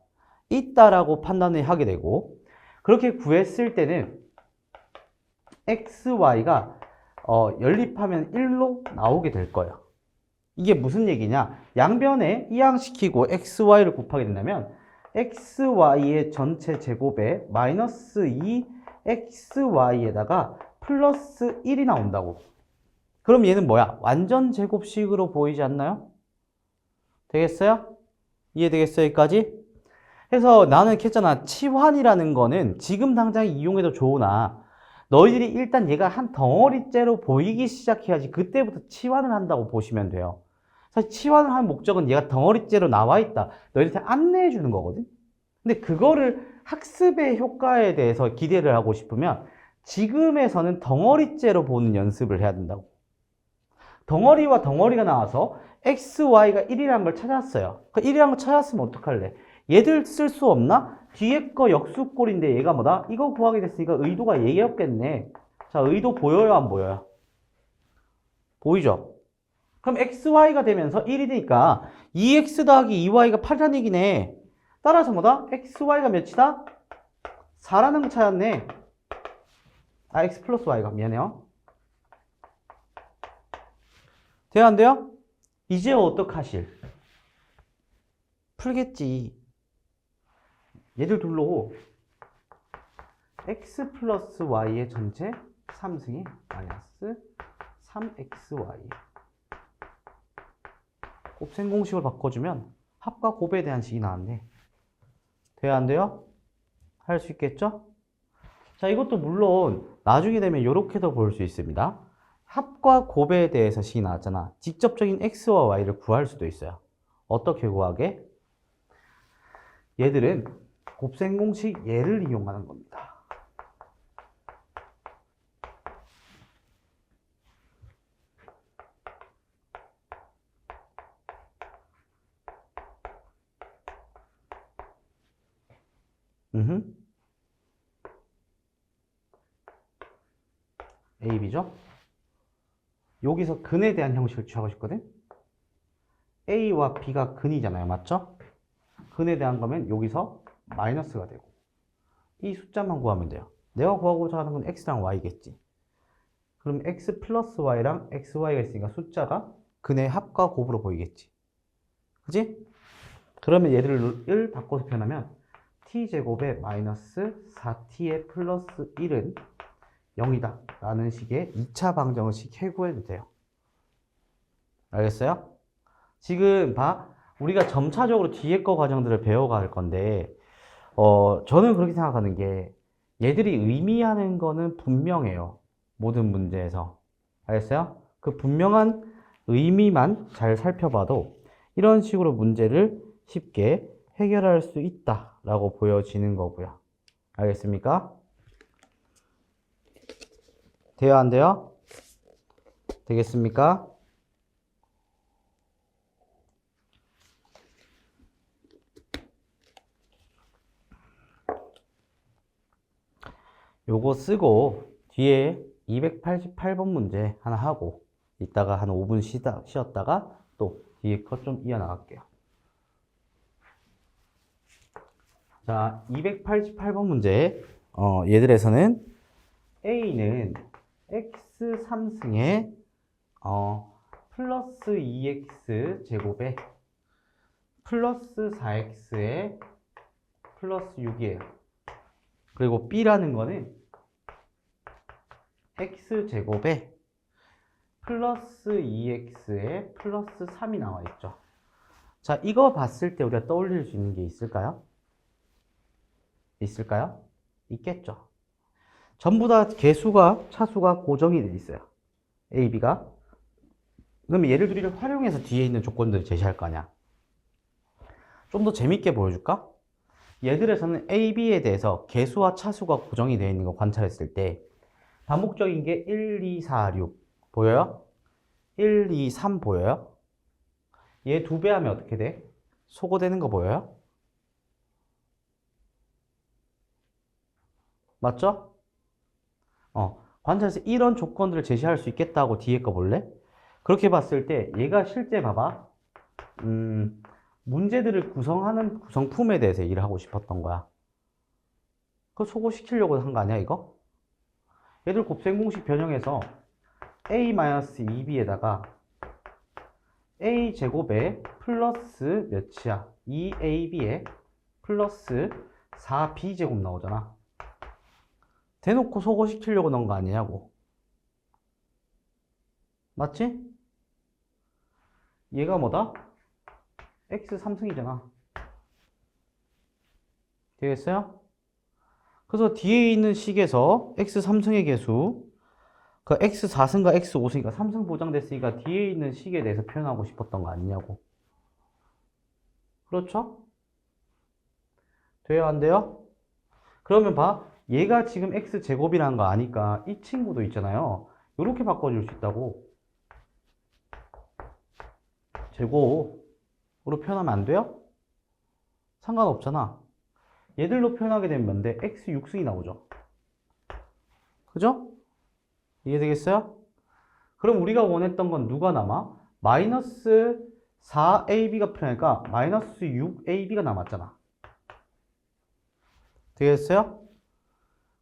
있다라고 판단을 하게 되고 그렇게 구했을 때는 x, y가 연립하면 1로 나오게 될 거예요. 이게 무슨 얘기냐? 양변에 이항시키고 x, y를 곱하게 된다면 x, y의 전체 제곱에 마이너스 2 x, y에다가 플러스 1이 나온다고. 그럼 얘는 뭐야? 완전 제곱식으로 보이지 않나요? 되겠어요? 이해되겠어요? 여기까지? 해서 나는 이렇게 했잖아. 치환이라는 거는 지금 당장 이용해도 좋으나 너희들이 일단 얘가 한 덩어리째로 보이기 시작해야지 그때부터 치환을 한다고 보시면 돼요. 사실 치환을 한 목적은 얘가 덩어리째로 나와 있다. 너희들한테 안내해 주는 거거든. 근데 그거를 학습의 효과에 대해서 기대를 하고 싶으면 지금에서는 덩어리째로 보는 연습을 해야 된다고. 덩어리와 덩어리가 나와서 x, y가 1이라는 걸 찾았어요. 그 1이라는 걸 찾았으면 어떡할래? 얘들 쓸 수 없나? 뒤에 거 역수꼴인데 얘가 뭐다? 이거 구하게 됐으니까 의도가 얘였겠네. 자, 의도 보여요, 안 보여요? 보이죠? 그럼 xy가 되면서 1이 되니까 2x 더하기 2y가 8이라는 얘기네. 따라서 뭐다? xy가 몇이다? 4라는 거 찾았네. x 플러스 y가 미안해요. 돼요, 안 돼요? 이제 어떡하실? 풀겠지. 얘들 둘로 x 플러스 y의 전체 3승이 마이너스 3xy 곱셈 공식으로 바꿔주면 합과 곱에 대한 식이 나왔네. 돼요, 안 돼요? 할 수 있겠죠? 자, 이것도 물론 나중에 되면 이렇게도 볼 수 있습니다. 합과 곱에 대해서 식이 나왔잖아. 직접적인 x와 y를 구할 수도 있어요. 어떻게 구하게? 얘들은 곱셈 공식 얘를 이용하는 겁니다. A, B죠? 여기서 근에 대한 형식을 취하고 싶거든? A와 B가 근이잖아요. 맞죠? 근에 대한 거면 여기서 마이너스가 되고 이 숫자만 구하면 돼요. 내가 구하고자 하는 건 X랑 Y겠지. 그럼 X 플러스 Y랑 XY가 있으니까 숫자가 근의 합과 곱으로 보이겠지. 그지? 그러면 얘들을 바꿔서 표현하면 t제곱에 마이너스 4t의 플러스 1은 0이다 라는 식의 2차 방정을 해구해도 돼요. 알겠어요? 지금 봐. 우리가 점차적으로 뒤에 거 과정들을 배워갈 건데 저는 그렇게 생각하는 게 얘들이 의미하는 거는 분명해요. 모든 문제에서. 알겠어요? 그 분명한 의미만 잘 살펴봐도 이런 식으로 문제를 쉽게 해결할 수 있다라고 보여지는 거고요. 알겠습니까? 돼요, 안 돼요? 되겠습니까? 요거 쓰고 뒤에 288번 문제 하나 하고 이따가 한 5분 쉬었다가 또 뒤에 거 좀 이어나갈게요. 자, 288번 문제 얘들에서는 A는 x3승에 플러스 2x 제곱에 플러스 4x에 플러스 6이에요. 그리고 B라는 거는 x제곱에 플러스 2x에 플러스 3이 나와 있죠. 자, 이거 봤을 때 우리가 떠올릴 수 있는 게 있을까요? 있을까요? 있겠죠. 전부 다 개수가 차수가 고정이 돼 있어요. A, B가. 그러면 얘를 둘이를 활용해서 뒤에 있는 조건들을 제시할 거 아니야. 좀 더 재밌게 보여줄까? 얘들에서는 A, B에 대해서 개수와 차수가 고정이 되어 있는 거 관찰했을 때 반복적인 게 1, 2, 4, 6 보여요? 1, 2, 3 보여요? 얘 2배 하면 어떻게 돼? 소거되는 거 보여요? 맞죠? 관찰해서 이런 조건들을 제시할 수 있겠다고 뒤에 거 볼래? 그렇게 봤을 때 얘가 실제 봐봐. 문제들을 구성하는 구성품에 대해서 일을 하고 싶었던 거야. 그거 소거시키려고 한 거 아니야, 이거? 얘들 곱셈 공식 변형해서 a-2b에다가 a제곱에 플러스 몇이야? 2ab에 플러스 4b제곱 나오잖아. 대놓고 소거시키려고 넣은 거 아니냐고. 맞지? 얘가 뭐다? x 3승이잖아. 되겠어요? 그래서 뒤에 있는 식에서 x 3승의 개수, 그 x 4승과 x 5승이니까 3승 보장됐으니까 뒤에 있는 식에 대해서 표현하고 싶었던 거 아니냐고. 그렇죠? 돼요, 안 돼요? 그러면 봐. 얘가 지금 x제곱이라는 거 아니까 이 친구도 있잖아요. 이렇게 바꿔줄 수 있다고. 제곱으로 표현하면 안 돼요? 상관없잖아. 얘들로 표현하게 되면 뭔데? x 6승이 나오죠. 그죠? 이해되겠어요? 그럼 우리가 원했던 건 누가 남아? 마이너스 4ab가 필요하니까 마이너스 6ab가 남았잖아. 되겠어요?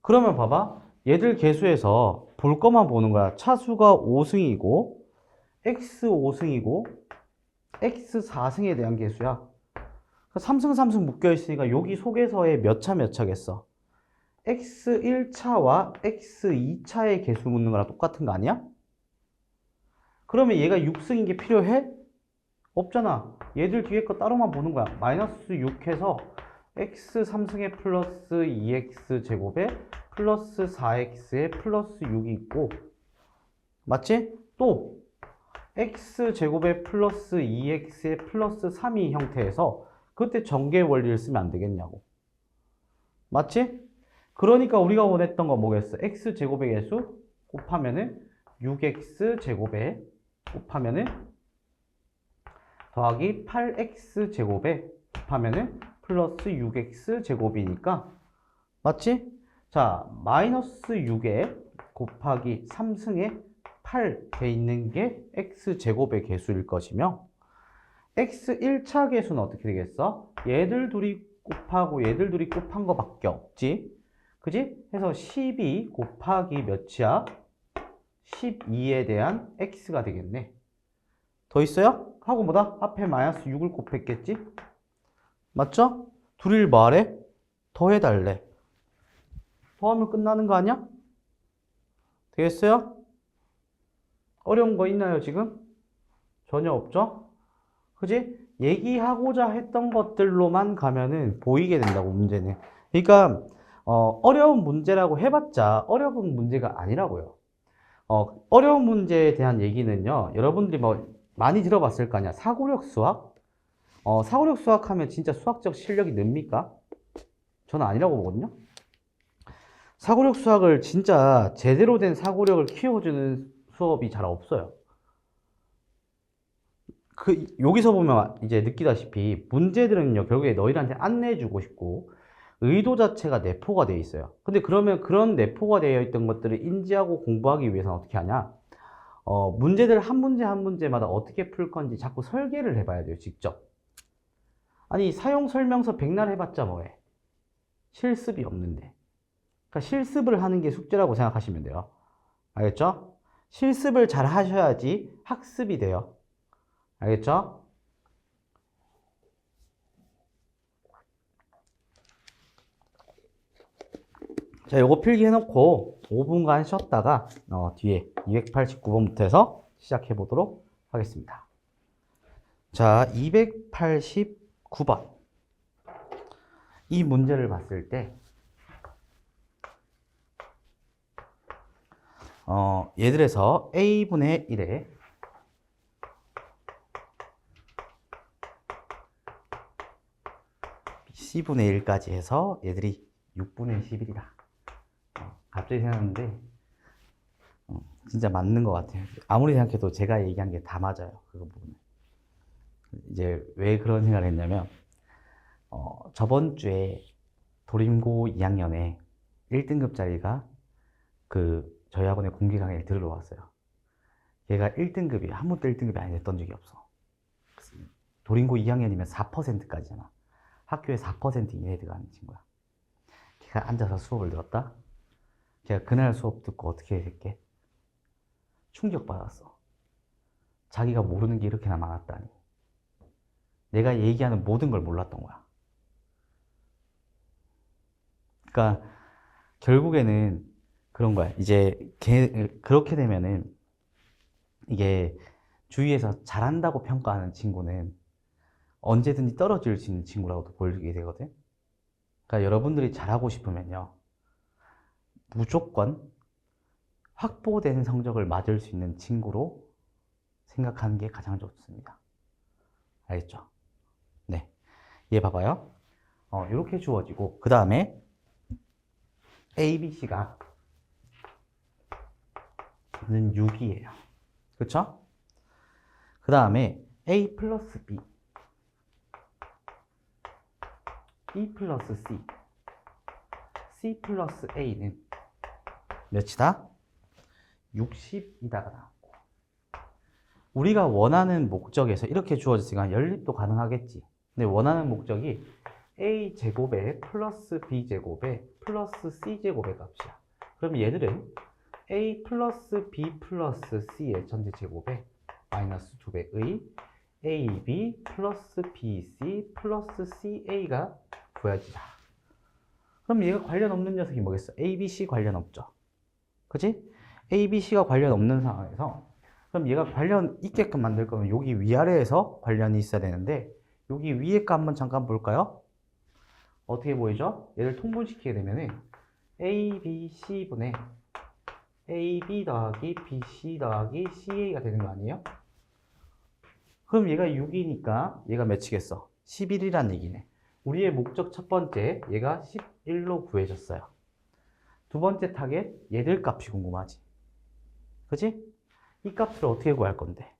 그러면 봐봐. 얘들 개수에서 볼 것만 보는 거야. 차수가 5승이고 x 5승이고 x 4승에 대한 개수야. 3승 3승 묶여 있으니까 여기 속에서의 몇 차 몇 차겠어? x 1차와 x 2차의 개수 묻는 거랑 똑같은 거 아니야? 그러면 얘가 6승인 게 필요해? 없잖아. 얘들 뒤에 거 따로만 보는 거야. 마이너스 6 해서 x 3승에 플러스 2x 제곱에 플러스 4x에 플러스 6이 있고, 맞지? 또 x 제곱에 플러스 2x에 플러스 3이 형태에서 그때 전개 원리를 쓰면 안 되겠냐고. 맞지? 그러니까 우리가 원했던 건 뭐겠어? x 제곱의 개수 곱하면은 6x 제곱에 곱하면은 더하기 8x 제곱에 곱하면은 플러스 6x 제곱이니까, 맞지? 자, 마이너스 6에 곱하기 3승에 8 돼 있는 게 x 제곱의 개수일 것이며, x 1차 개수는 어떻게 되겠어? 얘들 둘이 곱하고 얘들 둘이 곱한 거밖에 없지. 그지? 해서 12 곱하기 몇이야? 12에 대한 x가 되겠네. 더 있어요? 하고 뭐다? 앞에 마이너스 6을 곱했겠지? 맞죠? 둘이를 뭐하래? 더해달래. 더하면 끝나는 거 아니야? 되겠어요? 어려운 거 있나요, 지금? 전혀 없죠? 그지? 얘기하고자 했던 것들로만 가면은 보이게 된다고, 문제는. 그러니까 어려운 문제라고 해봤자 어려운 문제가 아니라고요. 어려운 문제에 대한 얘기는요, 여러분들이 뭐 많이 들어봤을 거 아니야. 사고력 수학? 사고력 수학 하면 진짜 수학적 실력이 늡니까? 저는 아니라고 보거든요. 사고력 수학을 진짜 제대로 된 사고력을 키워주는 수업이 잘 없어요. 여기서 보면 이제 느끼다시피 문제들은요, 결국에 너희들한테 안내해주고 싶고, 의도 자체가 내포가 되어 있어요. 근데 그러면 그런 내포가 되어 있던 것들을 인지하고 공부하기 위해서는 어떻게 하냐? 문제들 한 문제 한 문제마다 어떻게 풀 건지 자꾸 설계를 해봐야 돼요, 직접. 아니, 사용 설명서 백날 해봤자 뭐해? 실습이 없는데. 그러니까 실습을 하는 게 숙제라고 생각하시면 돼요. 알겠죠? 실습을 잘 하셔야지 학습이 돼요. 알겠죠? 자, 요거 필기 해놓고 5분간 쉬었다가 뒤에 289번부터 해서 시작해 보도록 하겠습니다. 자, 289번. 이 문제를 봤을 때 얘들에서 a분의 1에 c분의 1까지 해서 얘들이 6분의 11이다. 갑자기 생각했는데 진짜 맞는 것 같아요. 아무리 생각해도 제가 얘기한 게 다 맞아요. 그거 부분은. 이제 왜 그런 생각을 했냐면 저번 주에 도림고 2학년에 1등급짜리가 저희 학원에 공개 강의를 들으러 왔어요. 얘가 1등급이 한 번도 1등급이 안 됐던 적이 없어. 도림고 2학년이면 4%까지잖아. 학교에 4% 이내에 들어가는 친구야. 걔가 앉아서 수업을 들었다? 걔가 그날 수업 듣고 어떻게 했게? 충격받았어. 자기가 모르는 게 이렇게나 많았다니. 내가 얘기하는 모든 걸 몰랐던 거야. 그러니까 결국에는 그런 거야. 이제 그렇게 되면은 이게 주위에서 잘한다고 평가하는 친구는 언제든지 떨어질 수 있는 친구라고도 보이게 되거든. 그러니까 여러분들이 잘하고 싶으면요, 무조건 확보된 성적을 맞을 수 있는 친구로 생각하는 게 가장 좋습니다. 알겠죠? 네. 얘 봐봐요. 이렇게 주어지고, 그 다음에 A, B, C가 는 6이에요. 그쵸? 그 다음에 A 플러스 B, B 플러스 C, C 플러스 A는 몇이다? 60이다가 나왔고, 우리가 원하는 목적에서 이렇게 주어졌으니까 연립도 가능하겠지. 근데 원하는 목적이 A 제곱에 플러스 B 제곱에 플러스 C 제곱의 값이야. 그럼 얘들은 A 플러스 B 플러스 C의 전체 제곱에 마이너스 2배의 AB 플러스 BC 플러스 CA가 구해지다. 그럼 얘가 관련 없는 녀석이 뭐겠어? ABC 관련 없죠. 그치? ABC가 관련 없는 상황에서 그럼 얘가 관련 있게끔 만들 거면 여기 위아래에서 관련이 있어야 되는데 여기 위에 거 한번 잠깐 볼까요? 어떻게 보이죠? 얘를 통분시키게 되면은 A, B, C분의 AB 더하기 BC 더하기 CA가 되는 거 아니에요? 그럼 얘가 6이니까 얘가 몇이겠어? 11이란 얘기네. 우리의 목적 첫 번째, 얘가 11로 구해졌어요. 두 번째 타겟, 얘들 값이 궁금하지. 그치? 이 값을 어떻게 구할 건데?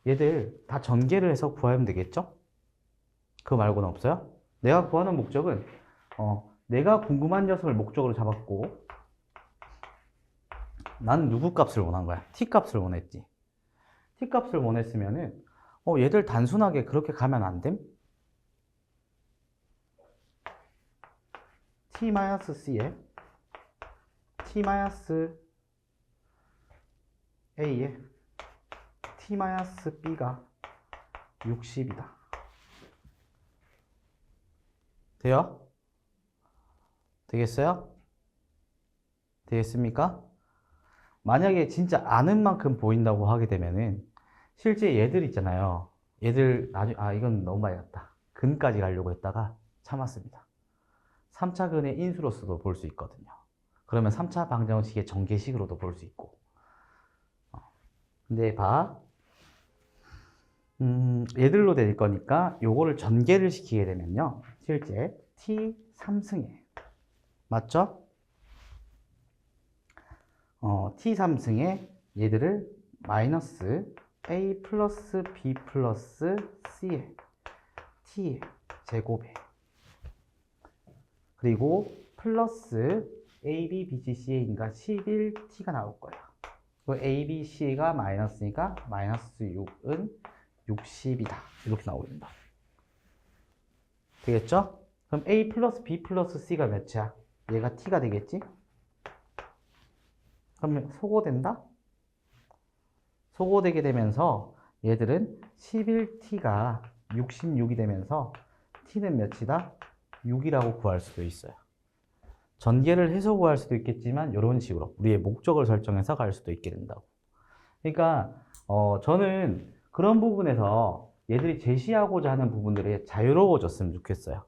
얘들 다 전개를 해서 구하면 되겠죠? 그거 말고는 없어요? 내가 구하는 목적은 내가 궁금한 녀석을 목적으로 잡았고 난 누구 값을 원한 거야? t 값을 원했지. t 값을 원했으면은 얘들 단순하게 그렇게 가면 안 됨? t-c에 t-a에 t-b가 60이다. 돼요? 되겠어요? 되겠습니까? 만약에 진짜 아는 만큼 보인다고 하게 되면은 실제 얘들 있잖아요. 얘들 나중에 이건 너무 많이 갔다. 근까지 가려고 했다가 참았습니다. 3차 근의 인수로서도 볼 수 있거든요. 그러면 3차 방정식의 전개식으로도 볼 수 있고. 근데 봐. 얘들로 될 거니까 요거를 전개를 시키게 되면요. 실제 t 3승에 맞죠? t 3승에 얘들을 마이너스 a 플러스 b 플러스 c의 t의 제곱에 그리고 플러스 a, b, b, c, ca인가 11t가 나올 거예요. a, b, c가 마이너스니까 마이너스 6은 60이다. 이렇게 나오겠다. 되겠죠? 그럼 a 플러스 b 플러스 c가 몇이야? 얘가 t가 되겠지? 그러면 소거된다? 소거되게 되면서 얘들은 11t가 66이 되면서 t는 몇이다? 6이라고 구할 수도 있어요. 전개를 해서 구할 수도 있겠지만 이런 식으로 우리의 목적을 설정해서 갈 수도 있게 된다고. 그러니까 저는 그런 부분에서 얘들이 제시하고자 하는 부분들이 자유로워졌으면 좋겠어요.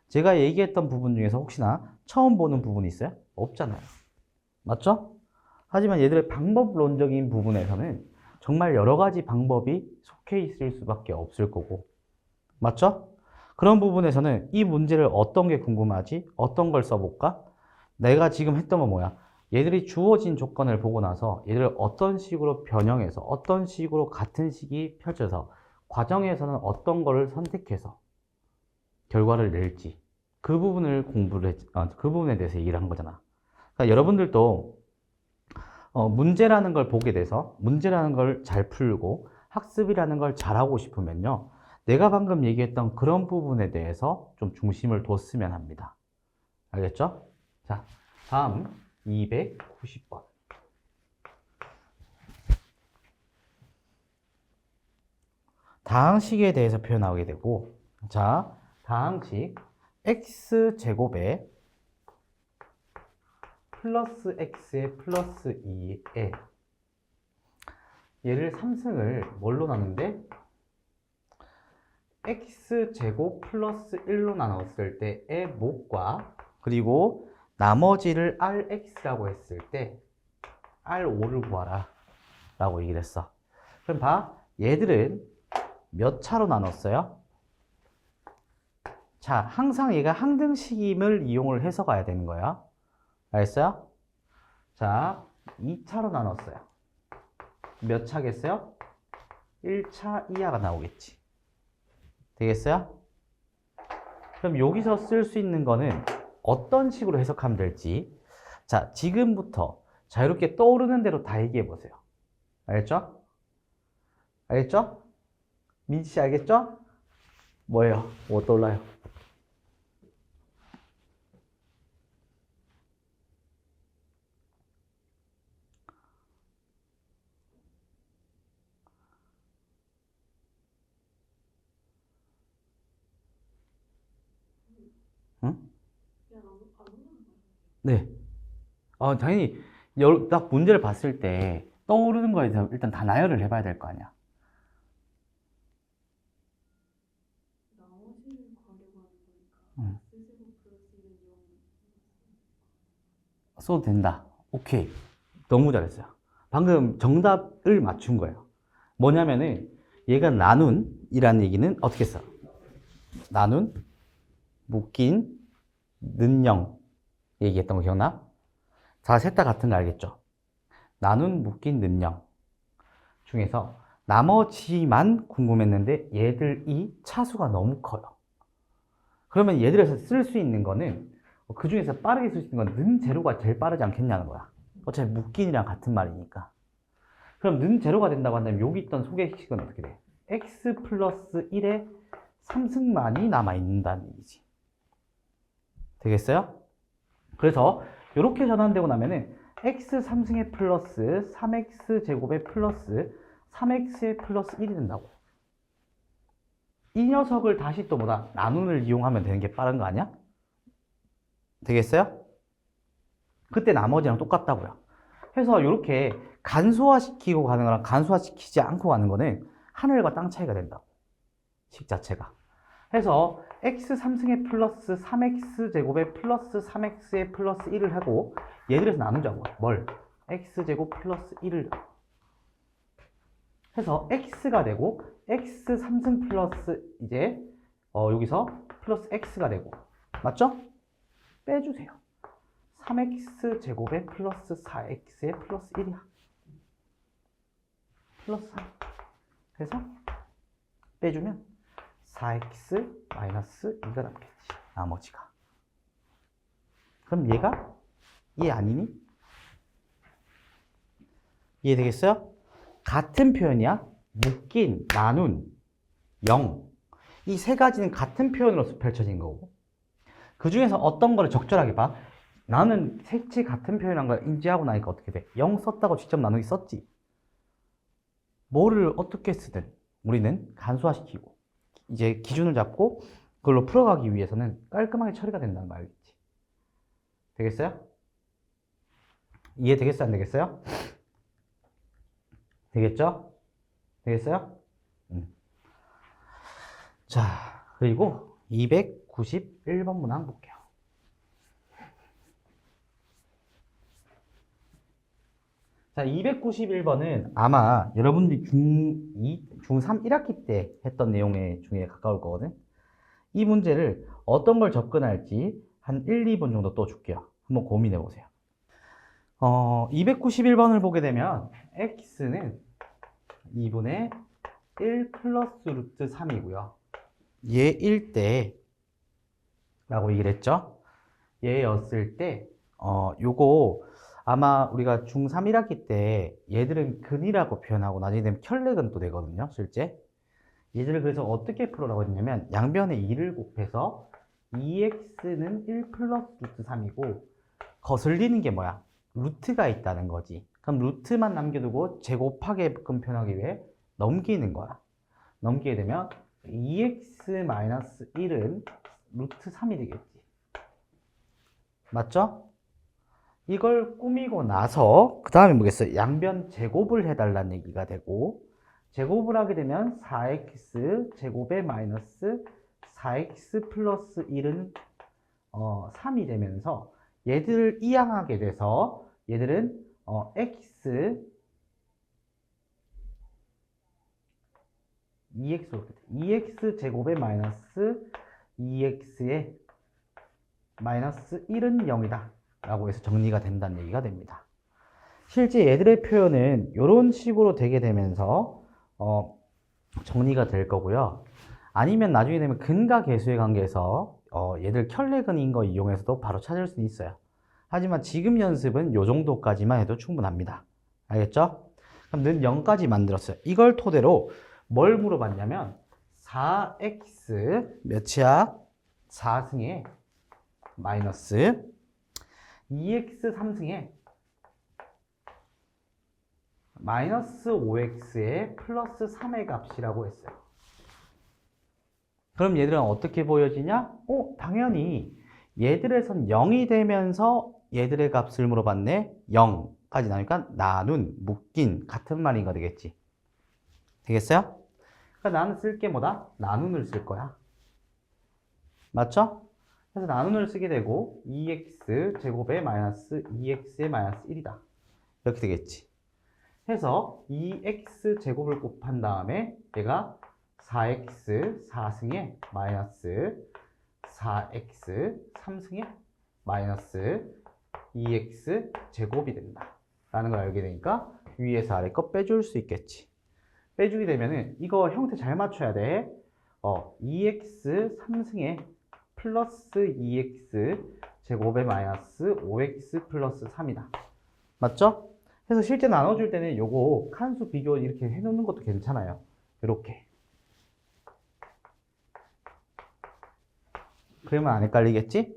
제가 얘기했던 부분 중에서 혹시나 처음 보는 부분이 있어요? 없잖아요. 맞죠? 하지만 얘들의 방법론적인 부분에서는 정말 여러 가지 방법이 속해 있을 수밖에 없을 거고. 맞죠? 그런 부분에서는 이 문제를 어떤 게 궁금하지? 어떤 걸 써볼까? 내가 지금 했던 건 뭐야? 얘들이 주어진 조건을 보고 나서 얘들을 어떤 식으로 변형해서 어떤 식으로 같은 식이 펼쳐서 과정에서는 어떤 거를 선택해서 결과를 낼지 그 부분을 그 부분에 대해서 얘기를 한 거잖아. 그러니까 여러분들도 문제라는 걸 보게 돼서 문제라는 걸 잘 풀고 학습이라는 걸 잘하고 싶으면요. 내가 방금 얘기했던 그런 부분에 대해서 좀 중심을 뒀으면 합니다. 알겠죠? 자, 다음 290번. 다항식에 대해서 표현하게 되고, 자, 다항식 x제곱에 플러스 x에 플러스 2에 얘를 3승을 뭘로 나누는데 x제곱 플러스 1로 나눴을 때의 목과 그리고 나머지를 rx라고 했을 때 r5를 구하라 라고 얘기를 했어. 그럼 봐, 얘들은 몇 차로 나눴어요? 자, 항상 얘가 항등식임을 이용을 해서 가야 되는 거야. 알겠어요? 자, 2차로 나눴어요. 몇 차겠어요? 1차 이하가 나오겠지. 되겠어요? 그럼 여기서 쓸 수 있는 거는 어떤 식으로 해석하면 될지. 자, 지금부터 자유롭게 떠오르는 대로 다 얘기해 보세요. 알겠죠? 알겠죠? 민지 씨 알겠죠? 뭐예요? 뭐 떠올라요? 응? 네. 당연히 딱 문제를 봤을 때 떠오르는 거에 대해서 일단 다 나열을 해봐야 될 거 아니야. 응. 써도 된다. 오케이. 너무 잘했어요. 방금 정답을 맞춘 거예요. 뭐냐면은 얘가 나눈이라는 얘기는 어떻게 써? 나눈, 묶인, 는영 얘기했던 거 기억나? 자, 셋 다 같은 거 알겠죠? 나눈, 묶인, 는영 중에서 나머지만 궁금했는데 얘들이 차수가 너무 커요. 그러면 얘들에서 쓸 수 있는 거는 그 중에서 빠르게 쓸 수 있는 건 는 제로가 제일 빠르지 않겠냐는 거야. 어차피 묶인이랑 같은 말이니까. 그럼 는 제로가 된다고 한다면 여기 있던 소개식은 어떻게 돼? x 플러스 1의 3승만이 남아있는다는 얘기지. 되겠어요? 그래서 이렇게 전환되고 나면은 x 3승의 플러스 3x 제곱의 플러스 3x의 플러스 1이 된다고. 이 녀석을 다시 또 뭐다? 나눈을 이용하면 되는 게 빠른 거 아니야? 되겠어요? 그때 나머지랑 똑같다고요. 해서 이렇게 간소화시키고 가는 거랑 간소화시키지 않고 가는 거는 하늘과 땅 차이가 된다고. 식 자체가. 해서 x 3승의 플러스 3x 제곱의 플러스 3x의 플러스 1을 하고 얘들에서 나누자고. 뭘? x 제곱 플러스 1을 해서 x가 되고 x 3승 플러스 이제 여기서 플러스 x가 되고 맞죠? 빼주세요. 3x 제곱에 플러스 4x에 플러스 1이야. 플러스 3. 그래서 빼주면 4x 마이너스 2가 남겠지. 나머지가. 그럼 얘가 얘 아니니? 이해되겠어요? 같은 표현이야. 묶인, 나눈, 0. 이 세 가지는 같은 표현으로서 펼쳐진 거고. 그 중에서 어떤 거를 적절하게 봐. 나는 색채 같은 표현한 걸 인지하고 나니까 어떻게 돼? 0 썼다고 직접 나누기 썼지. 뭐를 어떻게 쓰든 우리는 간소화시키고 이제 기준을 잡고 그걸로 풀어가기 위해서는 깔끔하게 처리가 된다는 거 알겠지? 되겠어요? 이해되겠어요? 안 되겠어요? 되겠죠? 되겠어요? 자, 그리고 291번 문항 볼게요. 자, 291번은 아마 여러분들이 중2, 중3 1학기 때 했던 내용 중에 가까울 거거든. 이 문제를 어떤 걸 접근할지 한 1, 2번 정도 또 줄게요. 한번 고민해 보세요. 291번을 보게 되면 x는 2분의 1 플러스 루트 3이고요. 얘 1대 라고 얘기를 했죠. 얘였을 때 요거 아마 우리가 중3 1학기 때 얘들은 근이라고 표현하고 나중에 되면 혈렉은 또 되거든요. 실제 얘들을 그래서 어떻게 풀어라고 했냐면 양변에 2를 곱해서 2x는 1 플러스 루트 3이고 거슬리는 게 뭐야? 루트가 있다는 거지. 그럼 루트만 남겨두고 제곱하게끔 표현하기 위해 넘기는 거야. 넘기게 되면 2x-1은 루트 3이 되겠지. 맞죠? 이걸 꾸미고 나서 그 다음에 뭐겠어요? 양변 제곱을 해달라는 얘기가 되고 제곱을 하게 되면 4x 제곱에 마이너스 4x 플러스 1은 3이 되면서 얘들을 이항하게 돼서 얘들은 x 2x 제곱에 마이너스 2x에 마이너스 1은 0이다 라고 해서 정리가 된다는 얘기가 됩니다. 실제 얘들의 표현은 이런 식으로 되게 되면서 정리가 될 거고요. 아니면 나중에 되면 근과 계수의 관계에서 얘들 켤레근인 거 이용해서도 바로 찾을 수 있어요. 하지만 지금 연습은 이 정도까지만 해도 충분합니다. 알겠죠? 그럼 는 0까지 만들었어요. 이걸 토대로 뭘 물어봤냐면 4x 몇이야? 4승에 마이너스 2x 3승에 마이너스 5x에 플러스 3의 값이라고 했어요. 그럼 얘들은 어떻게 보여지냐? 당연히 얘들에선 0이 되면서 얘들의 값을 물어봤네. 0, 까지 나오니까 나눈, 묶인 같은 말인가 되겠지. 되겠어요? 그러니까 나는 쓸 게 뭐다? 나눈을 쓸 거야. 맞죠? 그래서 나눈을 쓰게 되고 2x 제곱에 마이너스 2x의 마이너스 1이다. 이렇게 되겠지. 해서 2x 제곱을 곱한 다음에 얘가 4x 4승에 마이너스 4x 3승에 마이너스 2x 제곱이 된다. 라는 걸 알게 되니까 위에서 아래 거 빼줄 수 있겠지. 빼주게 되면은 이거 형태 잘 맞춰야 돼. 2x 3승에 플러스 2x 제곱에 마이너스 5x 플러스 3이다. 맞죠? 그래서 실제 나눠줄 때는 요거 칸수 비교 이렇게 해놓는 것도 괜찮아요. 이렇게. 그러면 안 헷갈리겠지?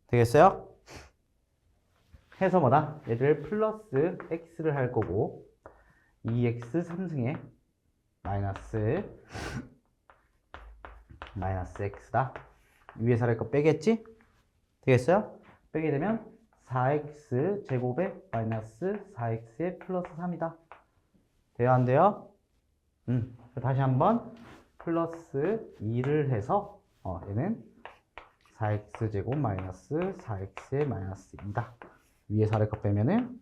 되겠어요? 해서 뭐다? 얘들 플러스 x를 할 거고 2x 3승에 마이너스 x다. 위에서 할 거 빼겠지? 되겠어요? 빼게 되면 4x 제곱에 마이너스 4x의 플러스 3이다. 돼요? 안 돼요? 다시 한번 플러스 2를 해서 얘는 4x 제곱 마이너스 4x의 마이너스 2다. 위에서 아래 거 빼면은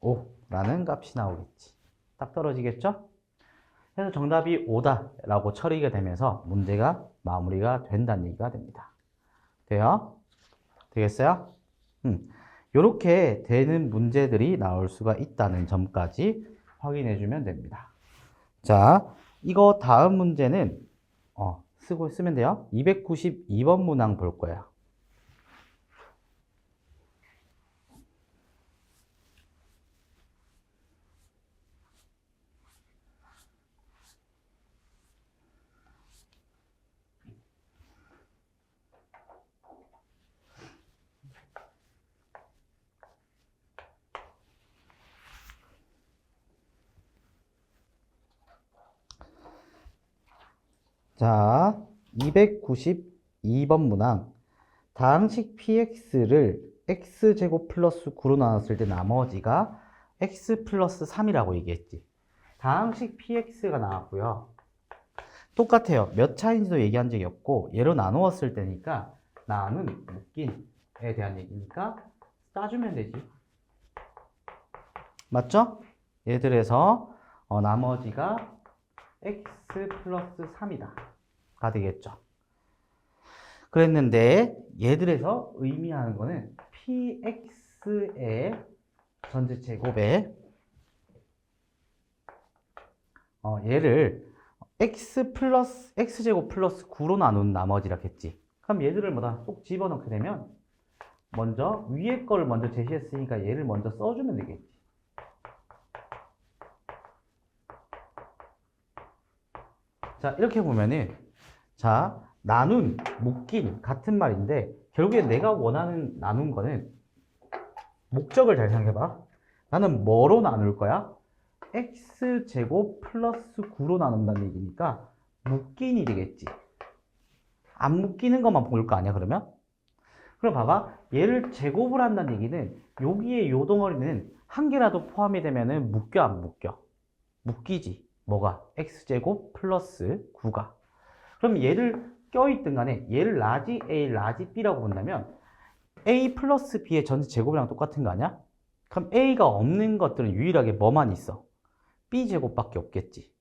5라는 값이 나오겠지. 딱 떨어지겠죠? 그래서 정답이 5다 라고 처리가 되면서 문제가 마무리가 된다는 얘기가 됩니다. 돼요? 되겠어요? 이렇게 되는 문제들이 나올 수가 있다는 점까지 확인해 주면 됩니다. 자, 이거 다음 문제는 쓰면 돼요. 292번 문항 볼 거예요. 자, 292번 문항. 다항식 px를 x제곱 플러스 9로 나눴을 때 나머지가 x 플러스 3이라고 얘기했지. 다항식 px가 나왔고요. 똑같아요. 몇 차인지도 얘기한 적이 없고 얘로 나누었을 때니까 나는 묶인에 대한 얘기니까 따주면 되지. 맞죠? 얘들에서 나머지가 x 플러스 3이다 가 되겠죠. 그랬는데 얘들에서 의미하는 거는 px의 전체 제곱에 얘를 x제곱 플러스 9로 나눈 나머지라 했지. 그럼 얘들을 뭐다 쏙 집어넣게 되면 먼저 위에 거를 먼저 제시했으니까 얘를 먼저 써주면 되겠지. 자, 이렇게 보면은 자, 나눈, 묶인 같은 말인데 결국에 내가 원하는 나눈 거는 목적을 잘 생각해봐. 나는 뭐로 나눌 거야? x제곱 플러스 9로 나눈다는 얘기니까 묶인이 되겠지. 안 묶이는 것만 볼 거 아니야 그러면? 그럼 봐봐. 얘를 제곱을 한다는 얘기는 여기에 요 덩어리는 한 개라도 포함이 되면은 묶여 안 묶여? 묶이지. 뭐가? x제곱 플러스 9가. 그럼 얘를 껴있든 간에 얘를 라지 A, 라지 B라고 본다면 A 플러스 B의 전체 제곱이랑 똑같은 거 아니야? 그럼 A가 없는 것들은 유일하게 뭐만 있어? B제곱밖에 없겠지.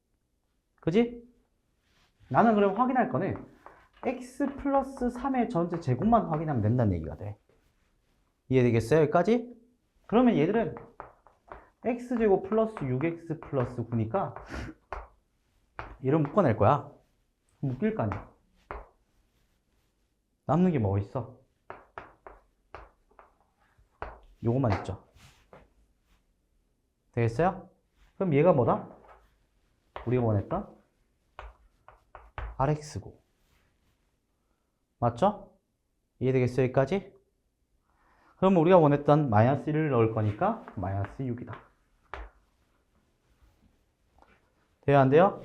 그지? 나는 그럼 확인할 거는 X 플러스 3의 전체 제곱만 확인하면 된다는 얘기가 돼. 이해되겠어요? 여기까지? 그러면 얘들은 X제곱 플러스 6X 플러스 9니까 얘를 묶어낼 거야. 묶일 거 아니야. 남는 게 뭐 있어? 요것만 있죠. 되겠어요? 그럼 얘가 뭐다? 우리가 원했던 RX고. 맞죠? 이해되겠어요? 여기까지? 그럼 우리가 원했던 마이너스 1을 넣을 거니까 마이너스 6이다. 돼요? 안 돼요?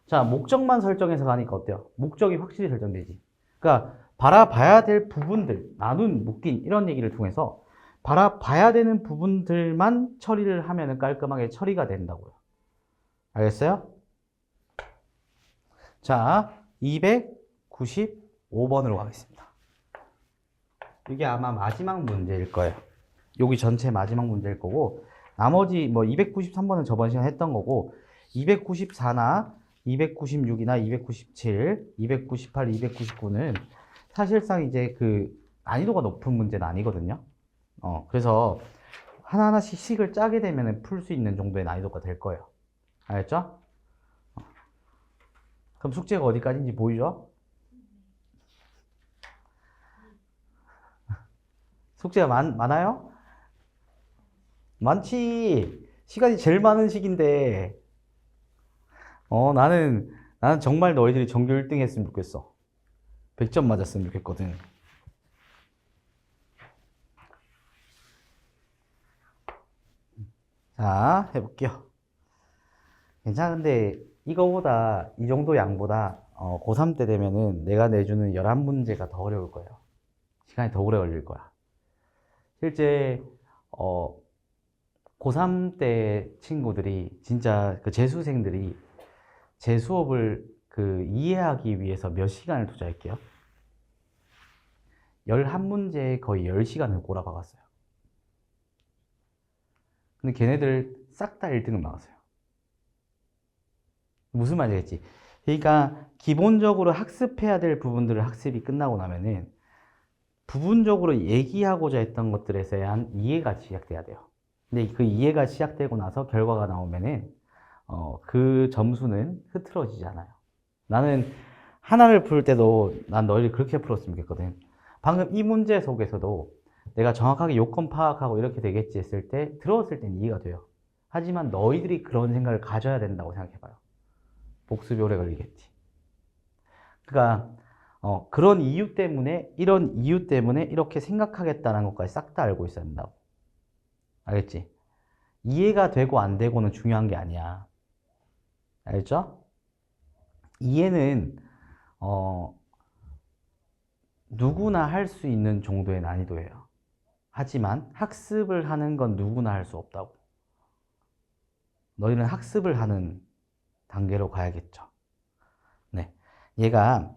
자, 목적만 설정해서 가니까 어때요? 목적이 확실히 설정되지. 그러니까 바라봐야 될 부분들, 나눈, 묶인 이런 얘기를 통해서 봐야 되는 부분들만 처리를 하면 깔끔하게 처리가 된다고요. 알겠어요? 자, 295번으로 가겠습니다. 이게 아마 마지막 문제일 거예요. 여기 전체 마지막 문제일 거고, 나머지 뭐 293번은 저번 시간에 했던 거고, 294나 296이나 297, 298, 299는 사실상 이제 그 난이도가 높은 문제는 아니거든요. 그래서 하나하나씩 식을 짜게 되면 풀 수 있는 정도의 난이도가 될 거예요. 알겠죠? 그럼 숙제가 어디까지인지 보이죠? 숙제가 많아요? 많지. 시간이 제일 많은 시기인데. 나는 정말 너희들이 전교 1등 했으면 좋겠어. 100점 맞았으면 좋겠거든. 자, 해볼게요. 괜찮은데, 이거보다, 이 정도 양보다, 고3 때 되면은 내가 내주는 11문제가 더 어려울 거예요. 시간이 더 오래 걸릴 거야. 실제, 고3 때 친구들이, 진짜 그 재수생들이 제 수업을 이해하기 위해서 몇 시간을 투자할게요? 11문제에 거의 10시간을 꼬라박았어요. 근데 걔네들 싹 다 1등을 막았어요. 무슨 말인지 알겠지? 그러니까 기본적으로 학습해야 될 부분들을 학습이 끝나고 나면은 부분적으로 얘기하고자 했던 것들에 대한 이해가 시작돼야 돼요. 근데 그 이해가 시작되고 나서 결과가 나오면은 그 점수는 흐트러지잖아요. 나는 하나를 풀 때도 난 너희를 그렇게 풀었으면 좋겠거든. 방금 이 문제 속에서도 내가 정확하게 요건 파악하고 이렇게 되겠지 했을 때 들었을 땐 이해가 돼요. 하지만 너희들이 그런 생각을 가져야 된다고 생각해봐요. 복습이 오래 걸리겠지. 그러니까 그런 이유 때문에 이런 이유 때문에 이렇게 생각하겠다는 것까지 싹 다 알고 있어야 된다고. 알겠지? 이해가 되고 안 되고는 중요한 게 아니야. 알죠? 이해는 누구나 할 수 있는 정도의 난이도예요. 하지만 학습을 하는 건 누구나 할 수 없다고. 너희는 학습을 하는 단계로 가야겠죠. 네, 얘가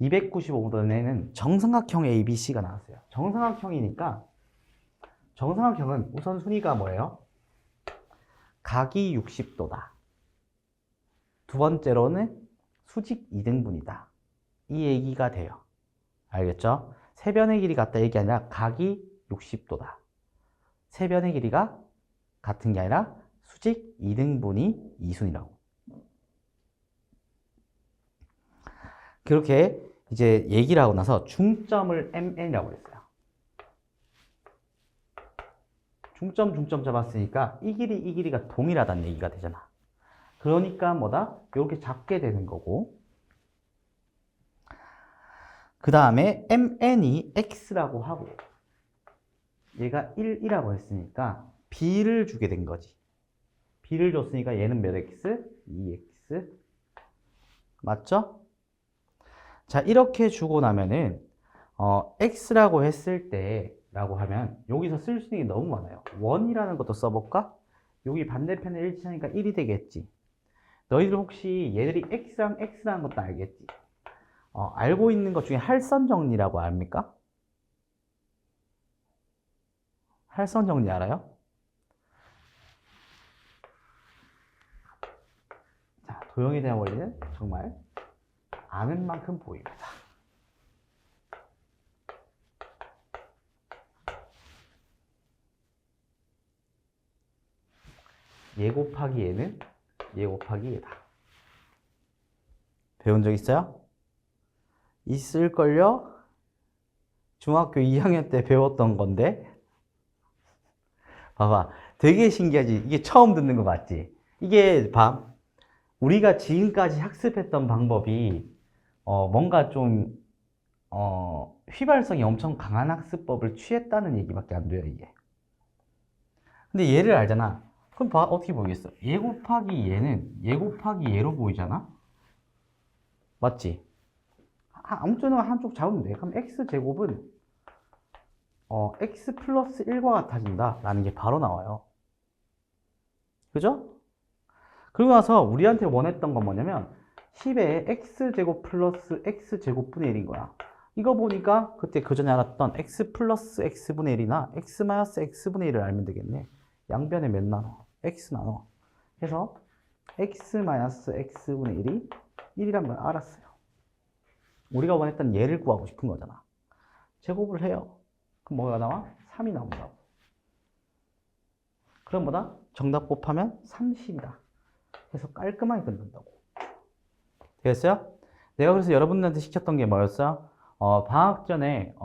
295번에는 정삼각형 ABC가 나왔어요. 정삼각형이니까 정삼각형은 우선 순위가 뭐예요? 각이 60도다. 두 번째로는 수직 2등분이다. 이 얘기가 돼요. 알겠죠? 세 변의 길이 같다 얘기 아니라 각이 60도다. 세 변의 길이가 같은 게 아니라 수직 2등분이 이순이라고. 그렇게 이제 얘기를 하고 나서 중점을 MN이라고 했어요. 중점 잡았으니까 이 길이가 동일하다는 얘기가 되잖아. 그러니까 뭐다? 이렇게 잡게 되는 거고, 그 다음에 MN이 X라고 하고 얘가 1이라고 했으니까 B를 주게 된 거지. B를 줬으니까 얘는 몇 X? 2X. 맞죠? 자, 이렇게 주고 나면은 X라고 했을 때 라고 하면 여기서 쓸 수 있는 게 너무 많아요. 1이라는 것도 써볼까? 여기 반대편에 일치하니까 1이 되겠지. 너희들 혹시 얘들이 X랑 X라는 것도 알겠지? 알고 있는 것 중에 할선 정리라고 압니까? 할선 정리 알아요? 자, 도형에 대한 원리는 정말 아는 만큼 보입니다. 얘 곱하기 얘는 얘 곱하기 얘다. 배운 적 있어요? 있을걸요? 중학교 2학년 때 배웠던 건데. 봐봐. 되게 신기하지? 이게 처음 듣는 거 맞지? 이게 우리가 지금까지 학습했던 방법이 뭔가 좀 휘발성이 엄청 강한 학습법을 취했다는 얘기밖에 안 돼요, 이게. 근데 얘를 알잖아. 그럼 어떻게 보이겠어? 얘 곱하기 얘는 얘 곱하기 얘로 보이잖아? 맞지? 아무 쪽이나 한쪽 잡으면 돼. 그럼 x제곱은 x 플러스 1과 같아진다 라는 게 바로 나와요. 그죠? 그러고 나서 우리한테 원했던 건 뭐냐면 10의 x제곱 플러스 x제곱분의 1인 거야. 이거 보니까 그때 그 전에 알았던 x 플러스 x분의 1이나 x 마이너스 x분의 1을 알면 되겠네. 양변에 몇 나눠? x 나눠. 해서 x 마이너스 x분의 1이 1이란 걸 알았어요. 우리가 원했던 얘를 구하고 싶은 거잖아. 제곱을 해요. 그럼 뭐가 나와? 3이 나온다고. 그럼 뭐다? 정답 곱하면 30이다. 해서 깔끔하게 끝난다고. 되겠어요? 내가 그래서 여러분들한테 시켰던 게 뭐였어요? 방학 전에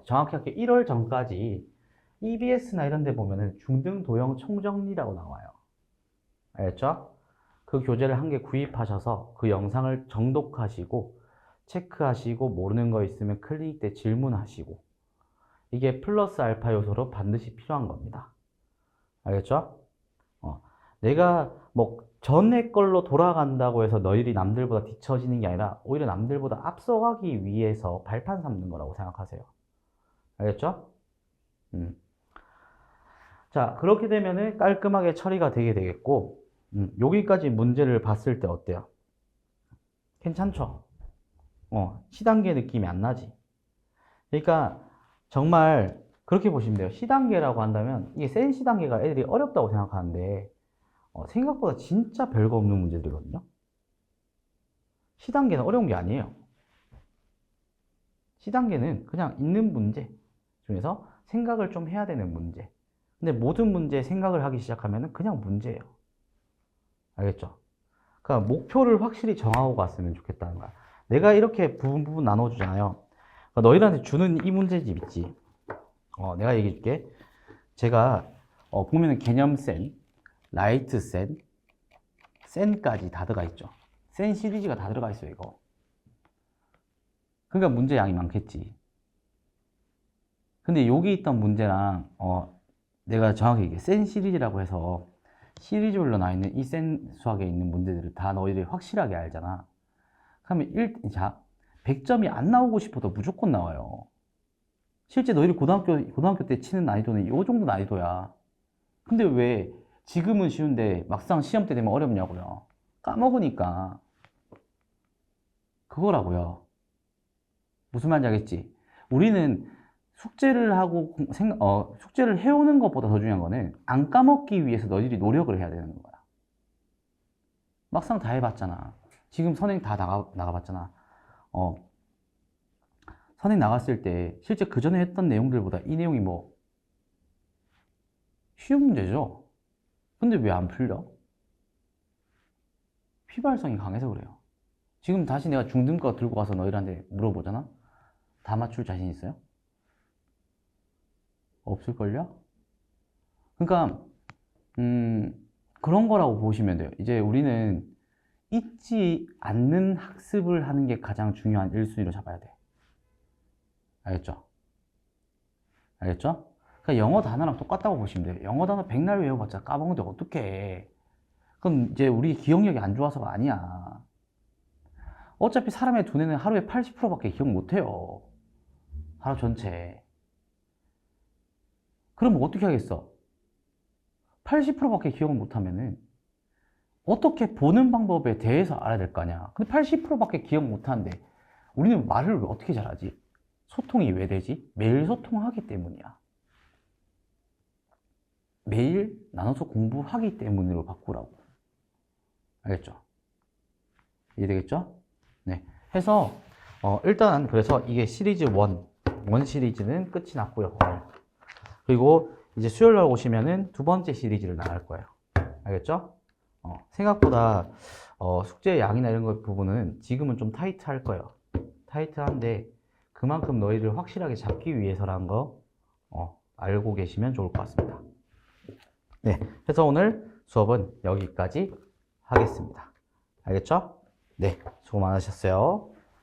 정확하게 1월 전까지 EBS나 이런 데 보면은 중등 도형 총정리라고 나와요. 알겠죠? 그 교재를 한 개 구입하셔서 그 영상을 정독하시고 체크하시고 모르는 거 있으면 클릭 때 질문하시고 이게 플러스 알파 요소로 반드시 필요한 겁니다. 알겠죠? 내가 뭐 전에 걸로 돌아간다고 해서 너희들이 남들보다 뒤처지는 게 아니라 오히려 남들보다 앞서가기 위해서 발판 삼는 거라고 생각하세요. 알겠죠? 자, 그렇게 되면은 깔끔하게 처리가 되게 되겠고, 여기까지 문제를 봤을 때 어때요? 괜찮죠? C단계 느낌이 안 나지? 그러니까 정말 그렇게 보시면 돼요. C단계라고 한다면 이게 센 C단계가 애들이 어렵다고 생각하는데 생각보다 진짜 별거 없는 문제들이거든요. C단계는 어려운 게 아니에요. C단계는 그냥 있는 문제 중에서 생각을 좀 해야 되는 문제. 근데 모든 문제에 생각을 하기 시작하면 그냥 문제예요. 알겠죠? 그러니까 목표를 확실히 정하고 갔으면 좋겠다는 거야. 내가 이렇게 부분 나눠주잖아요. 그러니까 너희들한테 주는 이 문제집 있지. 내가 얘기해 줄게. 제가 보면은 개념센, 라이트센, 센까지 다 들어가 있죠. 센 시리즈가 다 들어가 있어요, 이거. 그러니까 문제 양이 많겠지. 근데 여기 있던 문제랑 내가 정확히 얘기해. 센 시리즈라고 해서 시리즈별로 나와 있는 이 센 수학에 있는 문제들을 다 너희들이 확실하게 알잖아. 그러면 100점이 안 나오고 싶어도 무조건 나와요. 실제 너희들 고등학교 때 치는 난이도는 이 정도 난이도야. 근데 왜 지금은 쉬운데 막상 시험 때 되면 어렵냐고요. 까먹으니까. 그거라고요. 무슨 말인지 알겠지? 우리는 숙제를 하고 숙제를 해오는 것보다 더 중요한 거는 안 까먹기 위해서 너희들이 노력을 해야 되는 거야. 막상 다 해봤잖아. 지금 선행 다 나가봤잖아. 선행 나갔을 때 실제 그 전에 했던 내용들보다 이 내용이 뭐 쉬운 문제죠. 근데 왜 안 풀려? 휘발성이 강해서 그래요. 지금 다시 내가 중등 거 들고 가서 너희들한테 물어보잖아. 다 맞출 자신 있어요? 없을걸요? 그러니까 그런 거라고 보시면 돼요. 이제 우리는 잊지 않는 학습을 하는 게 가장 중요한 1순위로 잡아야 돼. 알겠죠? 알겠죠? 그러니까 영어 단어랑 똑같다고 보시면 돼요. 영어 단어 백날 외워봤자 까먹는데 어떡해. 그건 이제 우리 기억력이 안 좋아서가 아니야. 어차피 사람의 두뇌는 하루에 80%밖에 기억 못해요. 하루 전체. 그럼 어떻게 하겠어? 80%밖에 기억을 못하면은 어떻게 보는 방법에 대해서 알아야 될 거 아니야. 근데 80%밖에 기억 못하는데 우리는 말을 왜 어떻게 잘하지? 소통이 왜 되지? 매일 소통하기 때문이야. 매일 나눠서 공부하기 때문으로 바꾸라고. 알겠죠? 이해되겠죠? 네. 해서 일단 그래서 이게 시리즈 1 시리즈는 끝이 났고요. 그리고 이제 수요일 날 오시면은 두 번째 시리즈를 나갈 거예요. 알겠죠? 생각보다 숙제 양이나 이런 것 부분은 지금은 좀 타이트할 거예요. 타이트한데 그만큼 너희를 확실하게 잡기 위해서라는 거 알고 계시면 좋을 것 같습니다. 네, 그래서 오늘 수업은 여기까지 하겠습니다. 알겠죠? 네, 수고 많으셨어요.